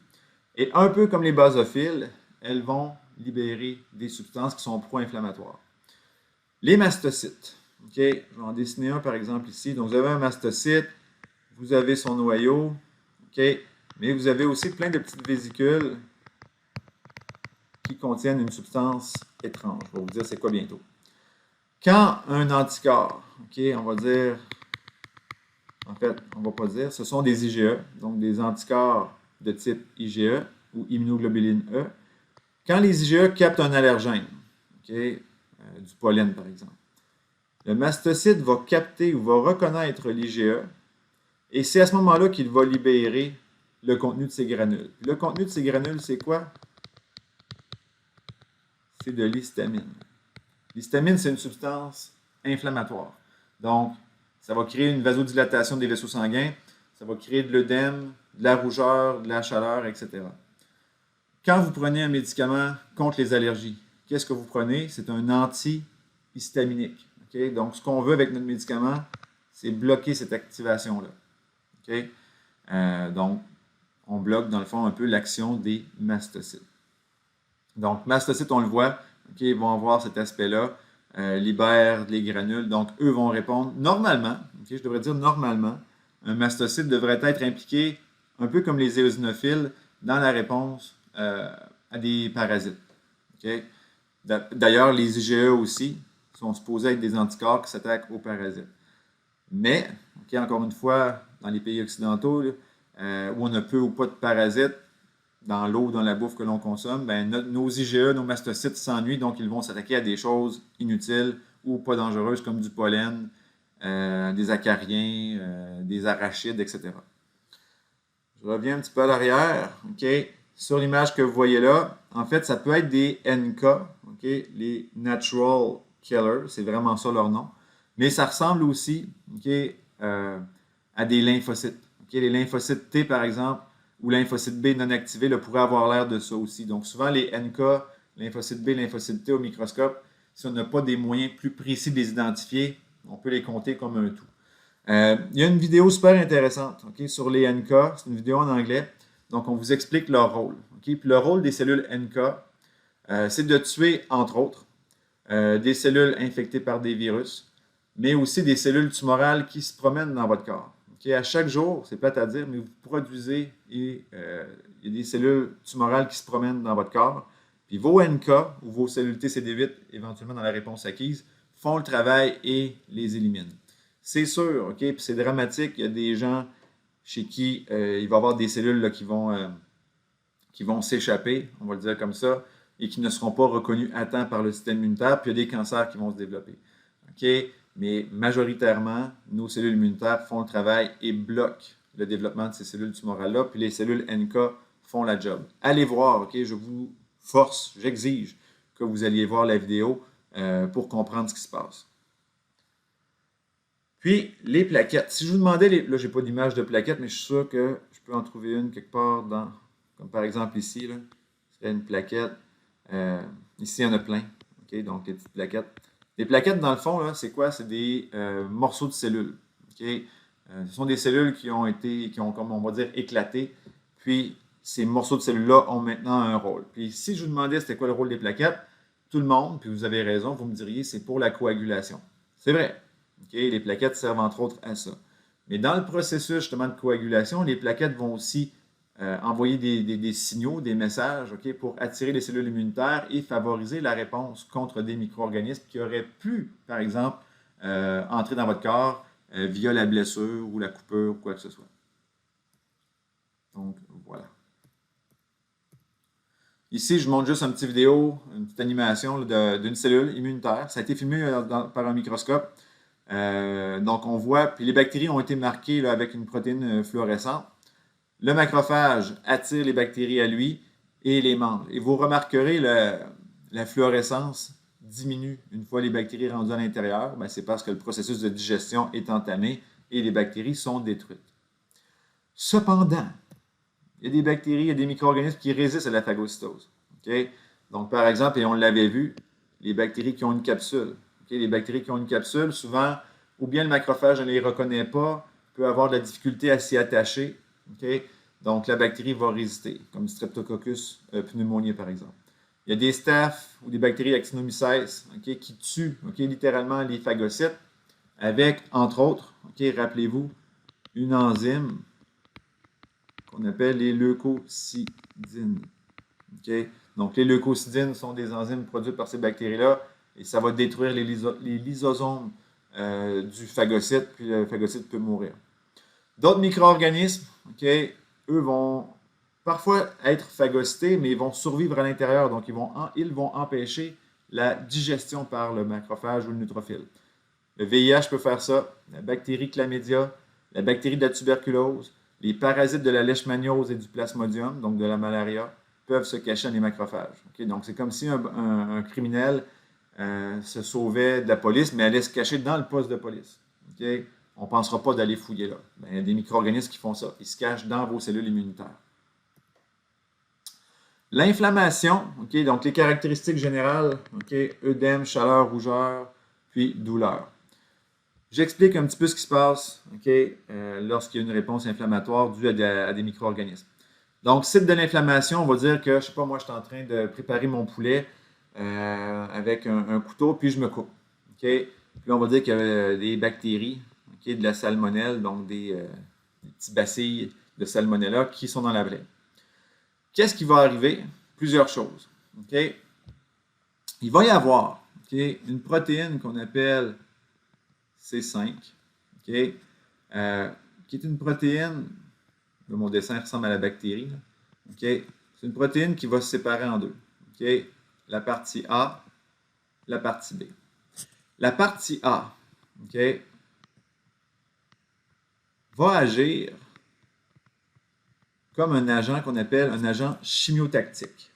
Et un peu comme les basophiles, elles vont libérer des substances qui sont pro-inflammatoires. Les mastocytes. OK, je vais en dessiner un par exemple ici. Donc, vous avez un mastocyte, vous avez son noyau, OK, mais vous avez aussi plein de petites vésicules qui contiennent une substance étrange. Je vais vous dire c'est quoi bientôt. Quand un anticorps, OK, on va dire, en fait, on ne va pas dire, ce sont des IgE, donc des anticorps de type IgE ou immunoglobuline E. Quand les IgE captent un allergène, okay, du pollen par exemple, le mastocyte va capter ou va reconnaître l'IgE et c'est à ce moment-là qu'il va libérer le contenu de ces granules. Le contenu de ces granules, c'est quoi? C'est de l'histamine. L'histamine, c'est une substance inflammatoire. Donc, ça va créer une vasodilatation des vaisseaux sanguins, ça va créer de l'œdème, de la rougeur, de la chaleur, etc. Quand vous prenez un médicament contre les allergies, qu'est-ce que vous prenez? C'est un antihistaminique. Okay? Donc, ce qu'on veut avec notre médicament, c'est bloquer cette activation-là. Okay? Donc, on bloque dans le fond un peu l'action des mastocytes. Donc, mastocytes, on le voit, okay, vont avoir cet aspect-là, libèrent les granules. Donc, eux vont répondre normalement, okay, je devrais dire normalement, un mastocyte devrait être impliqué, un peu comme les éosinophiles, dans la réponse à des parasites. Okay? D'ailleurs, les IgE aussi sont supposés être des anticorps qui s'attaquent aux parasites. Mais, okay, encore une fois, dans les pays occidentaux, là, où on a peu ou pas de parasites, dans l'eau, dans la bouffe que l'on consomme, ben, nos IgE, nos mastocytes s'ennuient, donc ils vont s'attaquer à des choses inutiles ou pas dangereuses comme du pollen, des acariens, des arachides, etc. Je reviens un petit peu à l'arrière. Okay? Sur l'image que vous voyez là, en fait, ça peut être des NK, okay? Les Natural Killers, c'est vraiment ça leur nom. Mais ça ressemble aussi okay, à des lymphocytes. Okay? Les lymphocytes T, par exemple, ou lymphocyte B non activé pourrait avoir l'air de ça aussi. Donc souvent les NK, lymphocyte B, lymphocyte T au microscope, si on n'a pas des moyens plus précis de les identifier, on peut les compter comme un tout. Il y a une vidéo super intéressante sur les NK, c'est une vidéo en anglais, donc on vous explique leur rôle. Puis le rôle des cellules NK, c'est de tuer, entre autres, des cellules infectées par des virus, mais aussi des cellules tumorales qui se promènent dans votre corps. À chaque jour, c'est plate à dire, mais vous produisez il y a des cellules tumorales qui se promènent dans votre corps. Puis vos NK ou vos cellules TCD8, éventuellement dans la réponse acquise, font le travail et les éliminent. C'est sûr, puis c'est dramatique, il y a des gens chez qui il va y avoir des cellules là, qui vont s'échapper, on va le dire comme ça, et qui ne seront pas reconnus à temps par le système immunitaire, puis il y a des cancers qui vont se développer. Mais majoritairement, nos cellules immunitaires font le travail et bloquent le développement de ces cellules tumorales-là, puis les cellules NK font la job. Allez voir, je vous force, j'exige que vous alliez voir la vidéo pour comprendre ce qui se passe. Puis, les plaquettes. Si je vous demandais, là, je n'ai pas d'image de plaquettes, mais je suis sûr que je peux en trouver une quelque part dans, comme par exemple ici, là, ce serait une plaquette. Ici, il y en a plein. Donc, les petites plaquettes. Les plaquettes, dans le fond, c'est quoi? C'est des morceaux de cellules. Ce sont des cellules qui ont, comme on va dire, éclaté. Puis, ces morceaux de cellules-là ont maintenant un rôle. Puis, si je vous demandais c'était quoi le rôle des plaquettes, tout le monde, puis vous avez raison, vous me diriez c'est pour la coagulation. C'est vrai. Les plaquettes servent entre autres à ça. Mais dans le processus justement de coagulation, les plaquettes vont aussi envoyer des signaux, des messages pour attirer les cellules immunitaires et favoriser la réponse contre des micro-organismes qui auraient pu, par exemple, entrer dans votre corps via la blessure ou la coupure ou quoi que ce soit. Donc, voilà. Ici, je vous montre juste une petite vidéo, une petite animation d'une cellule immunitaire. Ça a été filmé par un microscope. Donc, on voit, puis les bactéries ont été marquées là, avec une protéine fluorescente. Le macrophage attire les bactéries à lui et les mange. Et vous remarquerez, la fluorescence diminue une fois les bactéries rendues à l'intérieur. C'est parce que le processus de digestion est entamé et les bactéries sont détruites. Cependant, il y a des bactéries, il y a des micro-organismes qui résistent à la phagocytose. Donc, par exemple, et on l'avait vu, les bactéries qui ont une capsule. Les bactéries qui ont une capsule, souvent, ou bien le macrophage ne les reconnaît pas, peut avoir de la difficulté à s'y attacher. Donc, la bactérie va résister, comme Streptococcus pneumoniae, par exemple. Il y a des staph ou des bactéries actinomyces qui tuent littéralement les phagocytes avec, entre autres, rappelez-vous, une enzyme qu'on appelle les leucocidines. Donc, les leucocidines sont des enzymes produites par ces bactéries-là et ça va détruire les lysosomes du phagocyte, puis le phagocyte peut mourir. D'autres micro-organismes, eux vont parfois être phagocytés, mais ils vont survivre à l'intérieur, donc ils vont empêcher la digestion par le macrophage ou le neutrophile. Le VIH peut faire ça, la bactérie chlamydia, la bactérie de la tuberculose, les parasites de la leishmaniose et du plasmodium, donc de la malaria, peuvent se cacher dans les macrophages. Donc, c'est comme si un criminel se sauvait de la police, mais allait se cacher dans le poste de police. On ne pensera pas d'aller fouiller là. Il y a des micro-organismes qui font ça. Ils se cachent dans vos cellules immunitaires. L'inflammation, donc les caractéristiques générales, œdème, chaleur, rougeur, puis douleur. J'explique un petit peu ce qui se passe lorsqu'il y a une réponse inflammatoire due à des micro-organismes. Donc, site de l'inflammation, on va dire que, je ne sais pas, moi, je suis en train de préparer mon poulet avec un couteau, puis je me coupe. Puis on va dire qu'il y a des bactéries, de la salmonelle, donc des petits bacilles de salmonella qui sont dans la plaie. Qu'est-ce qui va arriver? Plusieurs choses. Il va y avoir une protéine qu'on appelle C5, qui est une protéine, mon dessin ressemble à la bactérie, c'est une protéine qui va se séparer en deux. La partie A, la partie B. La partie A, va agir comme un agent qu'on appelle un agent chimiotactique.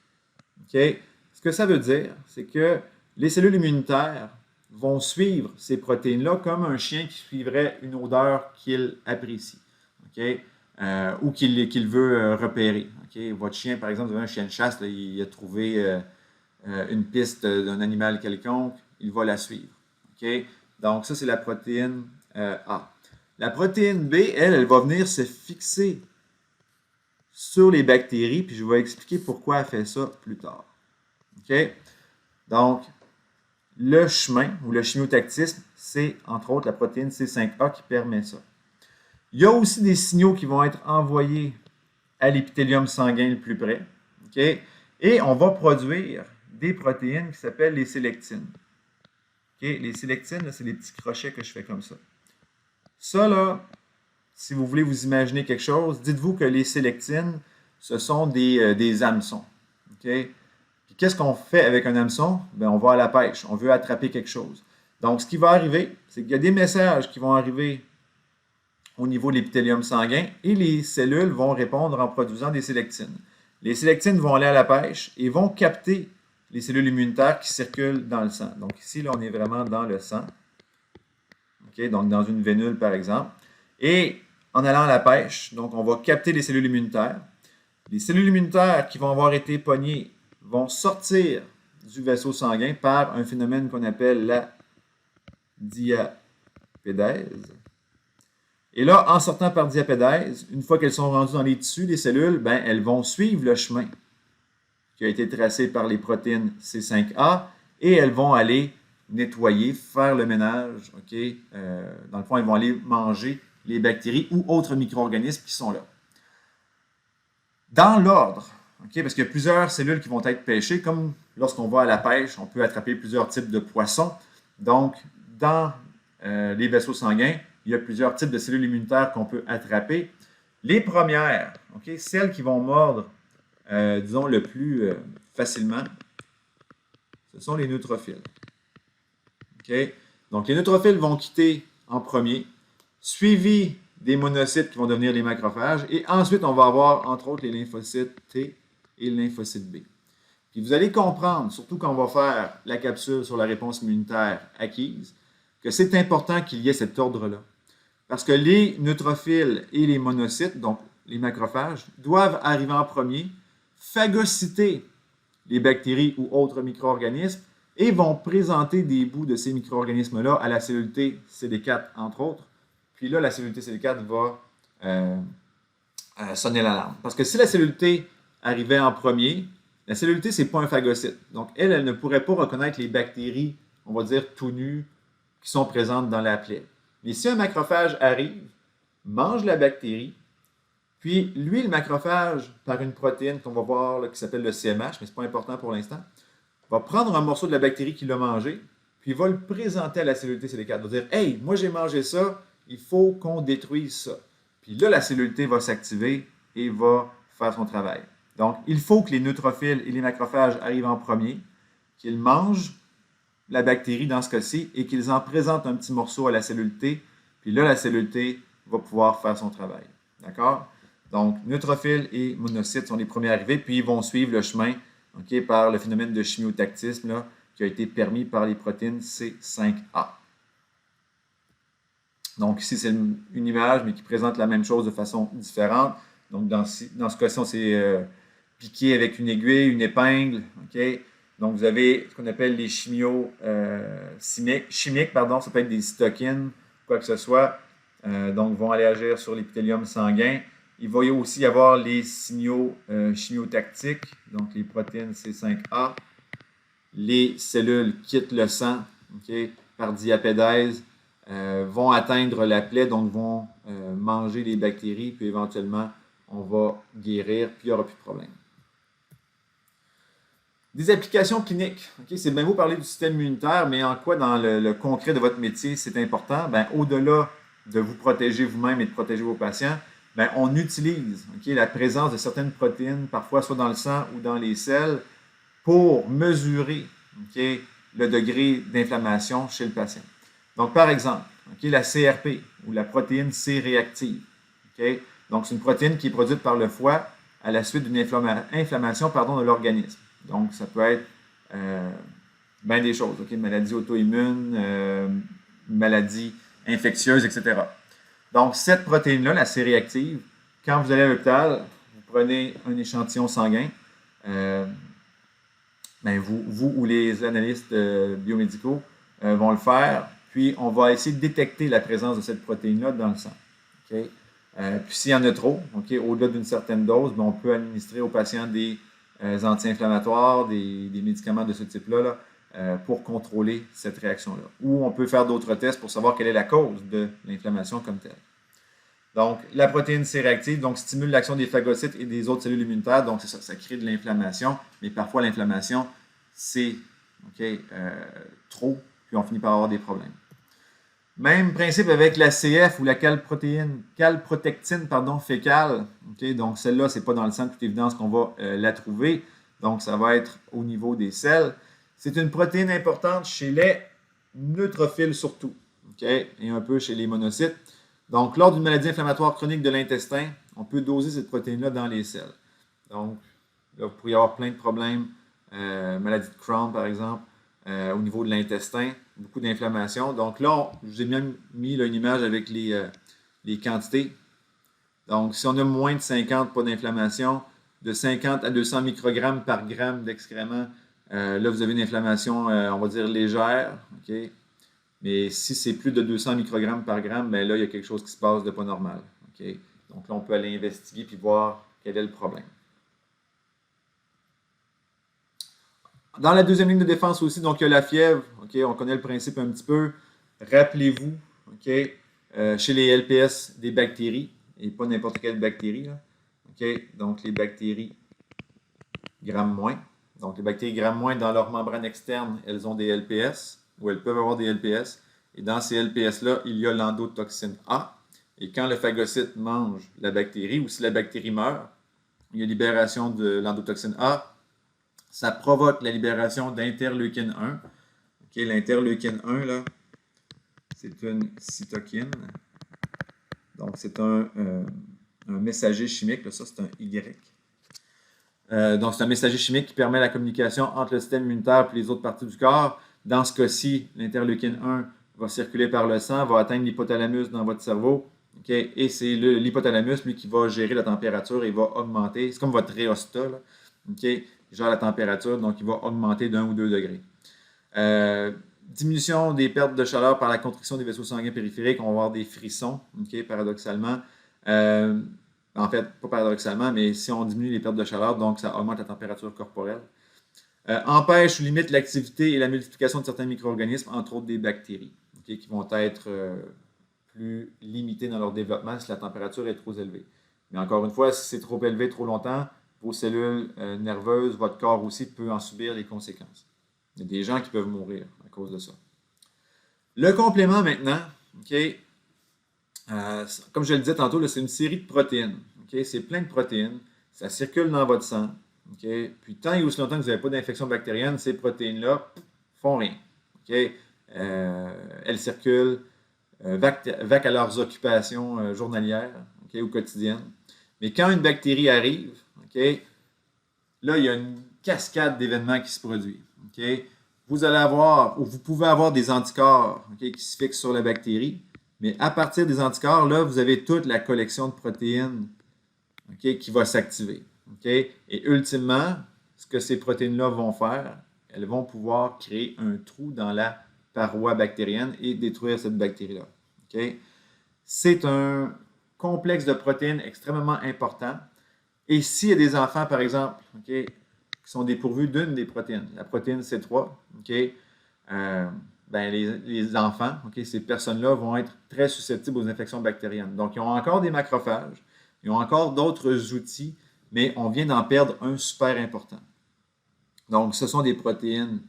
Ce que ça veut dire, c'est que les cellules immunitaires vont suivre ces protéines-là comme un chien qui suivrait une odeur qu'il apprécie. ou qu'il veut repérer. Okay? Votre chien, par exemple, vous avez un chien de chasse, là, il a trouvé une piste d'un animal quelconque, il va la suivre. Okay? Donc, ça, c'est la protéine A. La protéine B, elle va venir se fixer sur les bactéries, puis je vais expliquer pourquoi elle fait ça plus tard. Okay? Donc, le chemin ou le chimiotactisme, c'est entre autres la protéine C5A qui permet ça. Il y a aussi des signaux qui vont être envoyés à l'épithélium sanguin le plus près. Okay? Et on va produire des protéines qui s'appellent les sélectines. Okay? Les sélectines, c'est les petits crochets que je fais comme ça. Ça, là, si vous voulez vous imaginer quelque chose, dites-vous que les sélectines, ce sont des hameçons. Okay? Puis qu'est-ce qu'on fait avec un hameçon? Bien, on va à la pêche, on veut attraper quelque chose. Donc, ce qui va arriver, c'est qu'il y a des messages qui vont arriver au niveau de l'épithélium sanguin et les cellules vont répondre en produisant des sélectines. Les sélectines vont aller à la pêche et vont capter les cellules immunitaires qui circulent dans le sang. Donc ici, là, on est vraiment dans le sang. Okay? Donc dans une vénule, par exemple. Et en allant à la pêche, donc on va capter les cellules immunitaires. Les cellules immunitaires qui vont avoir été pognées vont sortir du vaisseau sanguin par un phénomène qu'on appelle la diapédèse. Et là, en sortant par diapédèse, une fois qu'elles sont rendues dans les tissus des cellules, ben, elles vont suivre le chemin qui a été tracé par les protéines C5A et elles vont aller nettoyer, faire le ménage. Okay? Dans le fond, elles vont aller manger les bactéries ou autres micro-organismes qui sont là. Dans l'ordre, okay? Parce qu'il y a plusieurs cellules qui vont être pêchées, comme lorsqu'on va à la pêche, on peut attraper plusieurs types de poissons. Donc, dans les vaisseaux sanguins, il y a plusieurs types de cellules immunitaires qu'on peut attraper. Les premières, okay, celles qui vont mordre, disons, le plus facilement, ce sont les neutrophiles. Okay? Donc, les neutrophiles vont quitter en premier, suivis des monocytes qui vont devenir les macrophages, et ensuite, on va avoir, entre autres, les lymphocytes T et les lymphocytes B. Puis vous allez comprendre, surtout quand on va faire la capsule sur la réponse immunitaire acquise, que c'est important qu'il y ait cet ordre-là. Parce que les neutrophiles et les monocytes, donc les macrophages, doivent arriver en premier, phagocyter les bactéries ou autres micro-organismes et vont présenter des bouts de ces micro-organismes-là à la cellule T, CD4, entre autres. Puis là, la cellule T, CD4 va sonner l'alarme. Parce que si la cellule T arrivait en premier, la cellule T, ce n'est pas un phagocyte. Donc, elle ne pourrait pas reconnaître les bactéries, on va dire, tout nues, qui sont présentes dans la plaie. Mais si un macrophage arrive, mange la bactérie, puis lui, le macrophage, par une protéine qu'on va voir là, qui s'appelle le CMH, mais ce n'est pas important pour l'instant, va prendre un morceau de la bactérie qu'il a mangé, puis il va le présenter à la cellule T CD4. Il va dire « Hey, moi j'ai mangé ça, il faut qu'on détruise ça. » Puis là, la cellule T va s'activer et va faire son travail. Donc, il faut que les neutrophiles et les macrophages arrivent en premier, qu'ils mangent la bactérie dans ce cas-ci et qu'ils en présentent un petit morceau à la cellule T, puis là, la cellule T va pouvoir faire son travail. D'accord? Donc, neutrophiles et monocytes sont les premiers arrivés, puis ils vont suivre le chemin okay, par le phénomène de chimiotactisme là, qui a été permis par les protéines C5A. Donc, ici, c'est une image, mais qui présente la même chose de façon différente. Donc, dans ce cas-ci, on s'est piqué avec une aiguille, une épingle. Okay? Donc, vous avez ce qu'on appelle les chimiques, pardon, ça peut être des cytokines, quoi que ce soit. Donc, vont aller agir sur l'épithélium sanguin. Il va aussi y avoir les signaux chimiotactiques, donc les protéines C5A. Les cellules quittent le sang okay, par diapédèse, vont atteindre la plaie, donc vont manger les bactéries, puis éventuellement, on va guérir, puis il n'y aura plus de problème. Des applications cliniques. Okay, c'est bien beau parler du système immunitaire, mais en quoi dans le concret de votre métier c'est important? Bien, au-delà de vous protéger vous-même et de protéger vos patients, bien, on utilise okay, la présence de certaines protéines, parfois soit dans le sang ou dans les selles, pour mesurer okay, le degré d'inflammation chez le patient. Donc, par exemple, okay, la CRP ou la protéine C-réactive. Okay, donc, c'est une protéine qui est produite par le foie à la suite d'une inflammation de l'organisme. Donc, ça peut être bien des choses, okay? Maladie auto-immune, maladie infectieuse, etc. Donc, cette protéine-là, la C-réactive, quand vous allez à l'hôpital, vous prenez un échantillon sanguin. Vous ou les analystes biomédicaux vont le faire, puis on va essayer de détecter la présence de cette protéine-là dans le sang. Okay? Puis s'il y en a trop, au-delà d'une certaine dose, on peut administrer aux patients des anti-inflammatoires, des médicaments de ce type-là pour contrôler cette réaction-là. Ou on peut faire d'autres tests pour savoir quelle est la cause de l'inflammation comme telle. Donc, la protéine C-réactive stimule l'action des phagocytes et des autres cellules immunitaires. Donc, c'est ça, ça crée de l'inflammation. Mais parfois, l'inflammation, c'est trop, puis on finit par avoir des problèmes. Même principe avec la CF ou la calprotectine fécale. Donc, celle-là, ce n'est pas dans le sang de toute évidence qu'on va la trouver. Donc, ça va être au niveau des selles. C'est une protéine importante chez les neutrophiles surtout, et un peu chez les monocytes. Donc, lors d'une maladie inflammatoire chronique de l'intestin, on peut doser cette protéine-là dans les selles. Donc, là, vous pourriez avoir plein de problèmes, maladie de Crohn par exemple, au niveau de l'intestin, beaucoup d'inflammation. Donc là, je vous ai même mis là, une image avec les quantités. Donc, si on a moins de 50, pas d'inflammation, de 50 à 200 microgrammes par gramme d'excréments, là, vous avez une inflammation, on va dire, légère. Mais si c'est plus de 200 microgrammes par gramme, bien là, il y a quelque chose qui se passe de pas normal. Donc là, on peut aller investiguer puis voir quel est le problème. Dans la deuxième ligne de défense aussi, donc il y a la fièvre. On connaît le principe un petit peu. Rappelez-vous, chez les LPS, des bactéries, et pas n'importe quelle bactérie. Là. Donc les bactéries Gram-. Donc les bactéries Gram- dans leur membrane externe, elles ont des LPS, ou elles peuvent avoir des LPS. Et dans ces LPS-là, il y a l'endotoxine A. Et quand le phagocyte mange la bactérie, ou si la bactérie meurt, il y a libération de l'endotoxine A. Ça provoque la libération d'interleukine 1. L'interleukine 1, là, c'est une cytokine. Donc, c'est un messager chimique. Là, ça, c'est un Y. Donc, c'est un messager chimique qui permet la communication entre le système immunitaire et les autres parties du corps. Dans ce cas-ci, l'interleukine 1 va circuler par le sang, va atteindre l'hypothalamus dans votre cerveau. Et c'est l'hypothalamus, lui, qui va gérer la température et va augmenter. C'est comme votre rhéostat. Là. Il gère la température, donc il va augmenter d'1 ou 2 degrés. Diminution des pertes de chaleur par la constriction des vaisseaux sanguins périphériques. On va avoir des frissons, paradoxalement. En fait, pas paradoxalement, mais si on diminue les pertes de chaleur, donc ça augmente la température corporelle. Empêche ou limite l'activité et la multiplication de certains micro-organismes, entre autres des bactéries, qui vont être plus limitées dans leur développement si la température est trop élevée. Mais encore une fois, si c'est trop élevé trop longtemps, vos cellules nerveuses, votre corps aussi peut en subir les conséquences. Il y a des gens qui peuvent mourir à cause de ça. Le complément maintenant, comme je le disais tantôt, c'est une série de protéines. C'est plein de protéines. Ça circule dans votre sang. Puis tant et aussi longtemps que vous n'avez pas d'infection bactérienne, ces protéines-là font rien. Elles circulent, vaquent à leurs occupations journalières ou quotidiennes. Mais quand une bactérie arrive, là, il y a une cascade d'événements qui se produit. Vous allez avoir, ou vous pouvez avoir des anticorps qui se fixent sur la bactérie, mais à partir des anticorps, là, vous avez toute la collection de protéines qui va s'activer. Et ultimement, ce que ces protéines-là vont faire, elles vont pouvoir créer un trou dans la paroi bactérienne et détruire cette bactérie-là. C'est un complexe de protéines extrêmement important. Et s'il y a des enfants, par exemple, qui sont dépourvus d'une des protéines, la protéine C3, les enfants, ces personnes-là vont être très susceptibles aux infections bactériennes. Donc, ils ont encore des macrophages, ils ont encore d'autres outils, mais on vient d'en perdre un super important. Donc, ce sont des protéines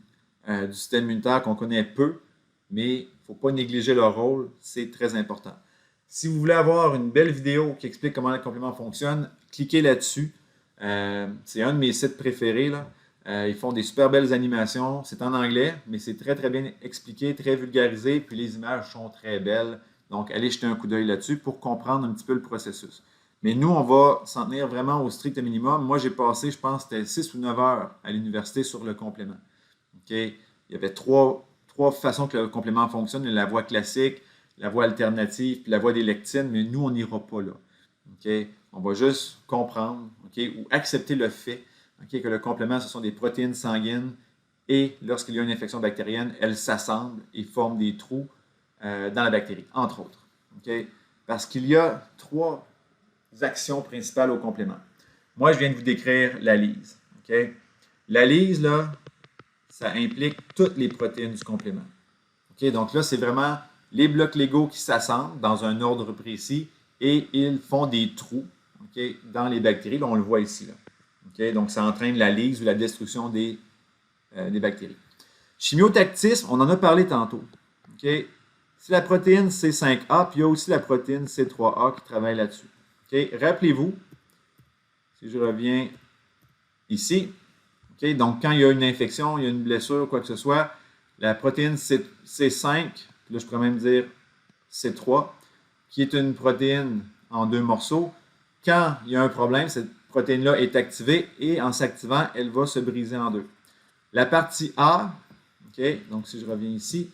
du système immunitaire qu'on connaît peu, mais il ne faut pas négliger leur rôle, c'est très important. Si vous voulez avoir une belle vidéo qui explique comment le complément fonctionne, cliquez là-dessus. C'est un de mes sites préférés. Là. Ils font des super belles animations. C'est en anglais, mais c'est très, très bien expliqué, très vulgarisé, puis les images sont très belles. Donc, allez jeter un coup d'œil là-dessus pour comprendre un petit peu le processus. Mais nous, on va s'en tenir vraiment au strict minimum. Moi, j'ai passé, je pense, c'était 6 ou 9 heures à l'université sur le complément. Il y avait trois façons que le complément fonctionne. La voie classique, la voie alternative, puis la voie des lectines, mais nous, on n'ira pas là. On va juste comprendre, ou accepter le fait que le complément, ce sont des protéines sanguines et lorsqu'il y a une infection bactérienne, elles s'assemblent et forment des trous dans la bactérie, entre autres. Parce qu'il y a 3 actions principales au complément. Moi, je viens de vous décrire la lyse. La lyse, là, ça implique toutes les protéines du complément. Donc là, c'est vraiment les blocs Lego qui s'assemblent dans un ordre précis et ils font des trous dans les bactéries. Là, on le voit ici. Là. Donc, ça entraîne la lyse ou la destruction des bactéries. Chimiotactisme, on en a parlé tantôt. C'est la protéine C5A, puis il y a aussi la protéine C3A qui travaille là-dessus. Rappelez-vous, si je reviens ici, donc quand il y a une infection, il y a une blessure, quoi que ce soit, la protéine C5, là je pourrais même dire C3, qui est une protéine en 2 morceaux, quand il y a un problème, cette protéine-là est activée et en s'activant, elle va se briser en 2. La partie A, donc si je reviens ici,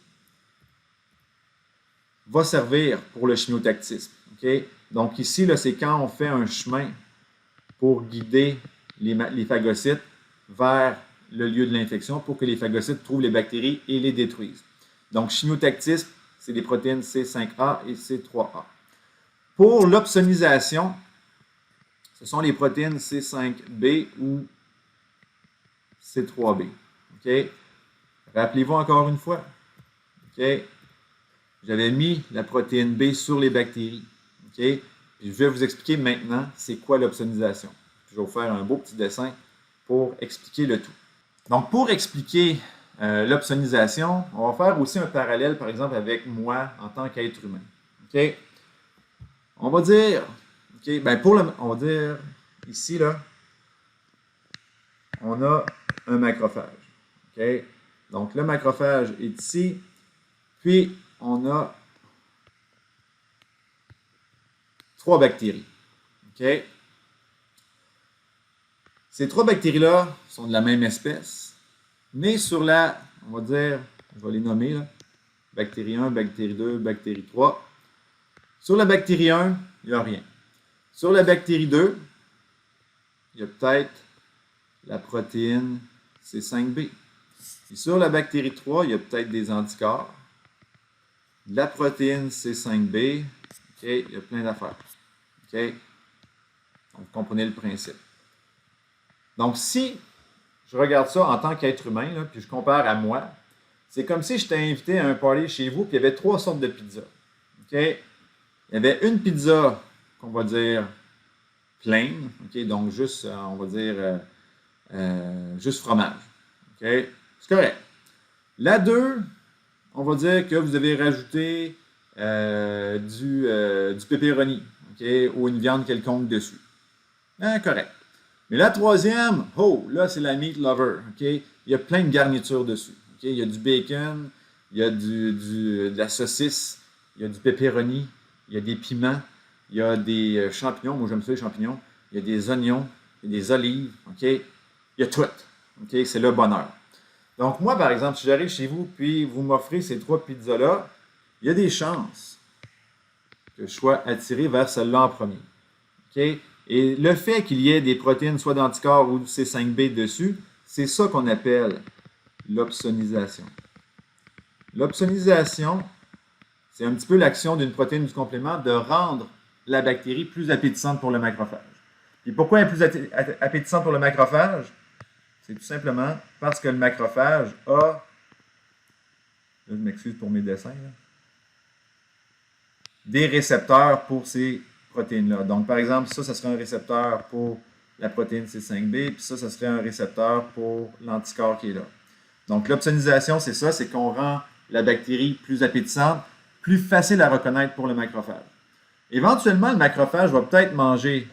va servir pour le chimiotactisme. Donc ici, c'est quand on fait un chemin pour guider les phagocytes vers le lieu de l'infection pour que les phagocytes trouvent les bactéries et les détruisent. Donc chimiotactisme, c'est les protéines C5A et C3A. Pour l'opsonisation, ce sont les protéines C5B ou C3B. Rappelez-vous encore une fois. J'avais mis la protéine B sur les bactéries. Puis je vais vous expliquer maintenant c'est quoi l'opsonisation. Je vais vous faire un beau petit dessin pour expliquer le tout. Donc, pour expliquer l'opsonisation, on va faire aussi un parallèle, par exemple, avec moi en tant qu'être humain. On va dire, on va dire ici, là, on a un macrophage. Donc, le macrophage est ici, puis on a 3 bactéries. Ces 3 bactéries-là sont de la même espèce, mais sur la, on va dire, je vais les nommer, là, bactérie 1, bactérie 2, bactérie 3. Sur la bactérie 1, il n'y a rien. Sur la bactérie 2, il y a peut-être la protéine C5B. Et sur la bactérie 3, il y a peut-être des anticorps. La protéine C5B, il y a plein d'affaires. Donc, vous comprenez le principe. Donc, si je regarde ça en tant qu'être humain, là, puis je compare à moi, c'est comme si je t'ai invité à un party chez vous, puis il y avait 3 sortes de pizzas. Il y avait une pizza qu'on va dire plain, donc juste, on va dire, juste fromage. C'est correct. La 2, on va dire que vous avez rajouté du pepperoni, ou une viande quelconque dessus. Correct. Mais la 3e, là, c'est la meat lover. Il y a plein de garnitures dessus. Il y a du bacon, il y a de la saucisse, il y a du pepperoni, il y a des piments, il y a des champignons. Moi, j'aime ça, les champignons. Il y a des oignons, il y a des olives. Il y a tout. C'est le bonheur. Donc, moi, par exemple, si j'arrive chez vous puis vous m'offrez ces 3 pizzas-là, il y a des chances que je sois attiré vers celle-là en premier. Et le fait qu'il y ait des protéines, soit d'anticorps ou C5B dessus, c'est ça qu'on appelle l'opsonisation. L'opsonisation, c'est un petit peu l'action d'une protéine du complément de rendre la bactérie plus appétissante pour le macrophage. Et pourquoi elle est plus appétissante pour le macrophage? C'est tout simplement parce que le macrophage a, là, je m'excuse pour mes dessins, là, des récepteurs pour ces protéines-là. Donc, par exemple, ça serait un récepteur pour la protéine C5B, puis ça serait un récepteur pour l'anticorps qui est là. Donc, l'opsonisation, c'est ça, c'est qu'on rend la bactérie plus appétissante, plus facile à reconnaître pour le macrophage. Éventuellement, le macrophage va peut-être manger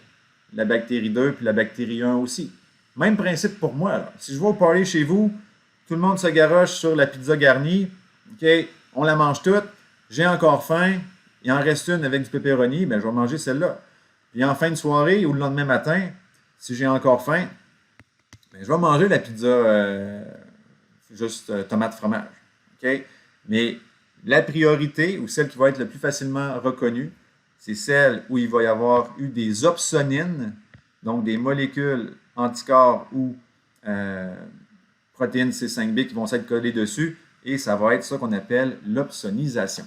la bactérie 2 puis la bactérie 1 aussi. Même principe pour moi. Là. Si je vais au party chez vous, tout le monde se garoche sur la pizza garnie, on la mange toute, j'ai encore faim, il en reste une avec du pepperoni, ben, je vais manger celle-là. Puis en fin de soirée ou le lendemain matin, si j'ai encore faim, ben, je vais manger la pizza juste tomate fromage. Mais la priorité, ou celle qui va être le plus facilement reconnue, c'est celle où il va y avoir eu des opsonines, donc des molécules anticorps ou protéines C5b qui vont s'être collées dessus, et ça va être ça qu'on appelle l'opsonisation.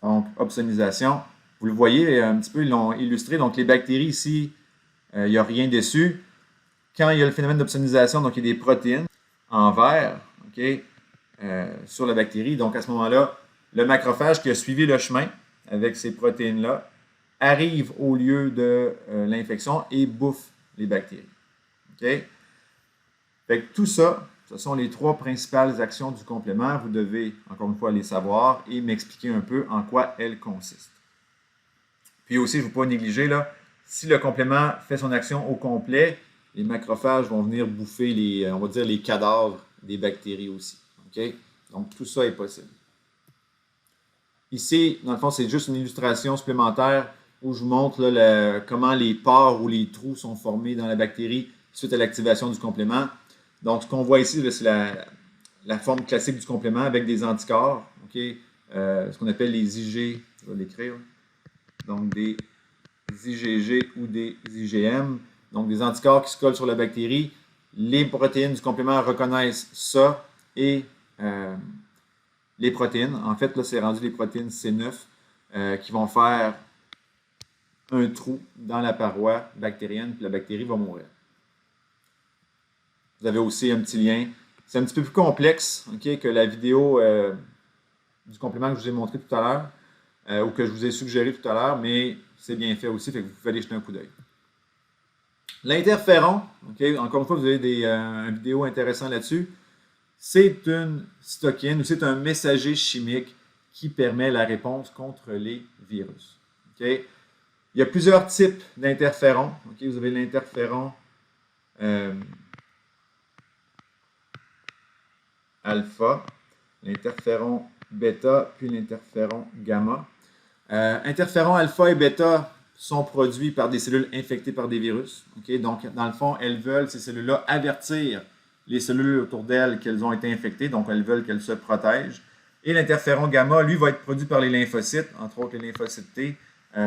Donc, opsonisation, vous le voyez un petit peu, ils l'ont illustré. Donc, les bactéries ici, il n'y a rien dessus. Quand il y a le phénomène d'opsonisation, donc il y a des protéines en vert, okay, sur la bactérie. Donc, à ce moment-là, le macrophage qui a suivi le chemin avec ces protéines-là arrive au lieu de l'infection et bouffe les bactéries. Okay? Fait que tout ça, ce sont les 3 principales actions du complément. Vous devez, encore une fois, les savoir et m'expliquer un peu en quoi elles consistent. Puis aussi, je ne veux pas négliger, là, si le complément fait son action au complet, les macrophages vont venir bouffer les, on va dire, les cadavres des bactéries aussi. Okay? Donc, tout ça est possible. Ici, dans le fond, c'est juste une illustration supplémentaire où je vous montre là, comment les pores ou les trous sont formés dans la bactérie suite à l'activation du complément. Donc, ce qu'on voit ici, c'est la forme classique du complément avec des anticorps, okay? Ce qu'on appelle les IG, je vais l'écrire, donc des IgG ou des IgM, donc des anticorps qui se collent sur la bactérie. Les protéines du complément reconnaissent ça et les protéines, en fait, là, c'est rendu les protéines C9 qui vont faire un trou dans la paroi bactérienne, puis la bactérie va mourir. Vous avez aussi un petit lien. C'est un petit peu plus complexe okay, que la vidéo du complément que je vous ai montré tout à l'heure, ou que je vous ai suggéré tout à l'heure, mais c'est bien fait aussi, fait que vous pouvez aller jeter un coup d'œil. L'interféron, okay, encore une fois, vous avez une vidéo intéressante là-dessus. C'est une cytokine ou c'est un messager chimique qui permet la réponse contre les virus. Okay? Il y a plusieurs types d'interférons. Okay? Vous avez l'interféron alpha, l'interféron bêta, puis l'interféron gamma. Interférons alpha et bêta sont produits par des cellules infectées par des virus. Okay? Donc, dans le fond, elles veulent, ces cellules-là, avertir les cellules autour d'elles qu'elles ont été infectées, donc elles veulent qu'elles se protègent. Et l'interféron gamma, lui, va être produit par les lymphocytes, entre autres les lymphocytes T,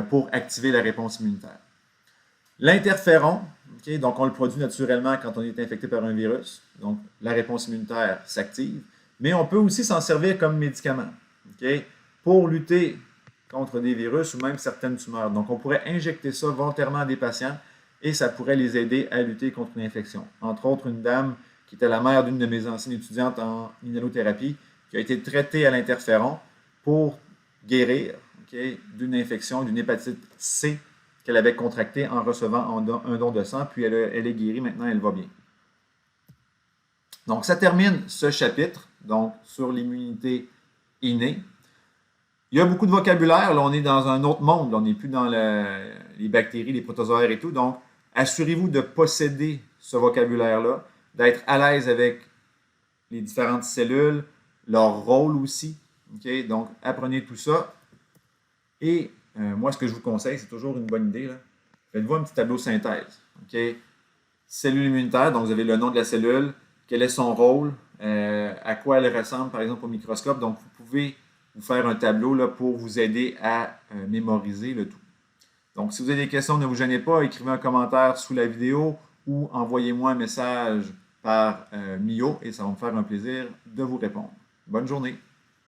pour activer la réponse immunitaire. L'interféron, okay, donc on le produit naturellement quand on est infecté par un virus, donc la réponse immunitaire s'active, mais on peut aussi s'en servir comme médicament okay, pour lutter contre des virus ou même certaines tumeurs. Donc on pourrait injecter ça volontairement à des patients et ça pourrait les aider à lutter contre une infection. Entre autres, une dame qui était la mère d'une de mes anciennes étudiantes en immunothérapie, qui a été traitée à l'interféron pour guérir okay, d'une infection, d'une hépatite C qu'elle avait contractée en recevant un don de sang, puis elle est guérie, maintenant elle va bien. Donc ça termine ce chapitre, donc sur l'immunité innée. Il y a beaucoup de vocabulaire, là on est dans un autre monde, là, on n'est plus dans les bactéries, les protozoaires et tout, donc assurez-vous de posséder ce vocabulaire-là, d'être à l'aise avec les différentes cellules, leur rôle aussi. Okay? Donc, apprenez tout ça. Et moi, ce que je vous conseille, c'est toujours une bonne idée. Faites-vous un petit tableau synthèse. Okay? Cellule immunitaire, donc vous avez le nom de la cellule, quel est son rôle, à quoi elle ressemble, par exemple, au microscope. Donc, vous pouvez vous faire un tableau là, pour vous aider à mémoriser le tout. Donc, si vous avez des questions, ne vous gênez pas, écrivez un commentaire sous la vidéo ou envoyez-moi un message par Mio et ça va me faire un plaisir de vous répondre. Bonne journée!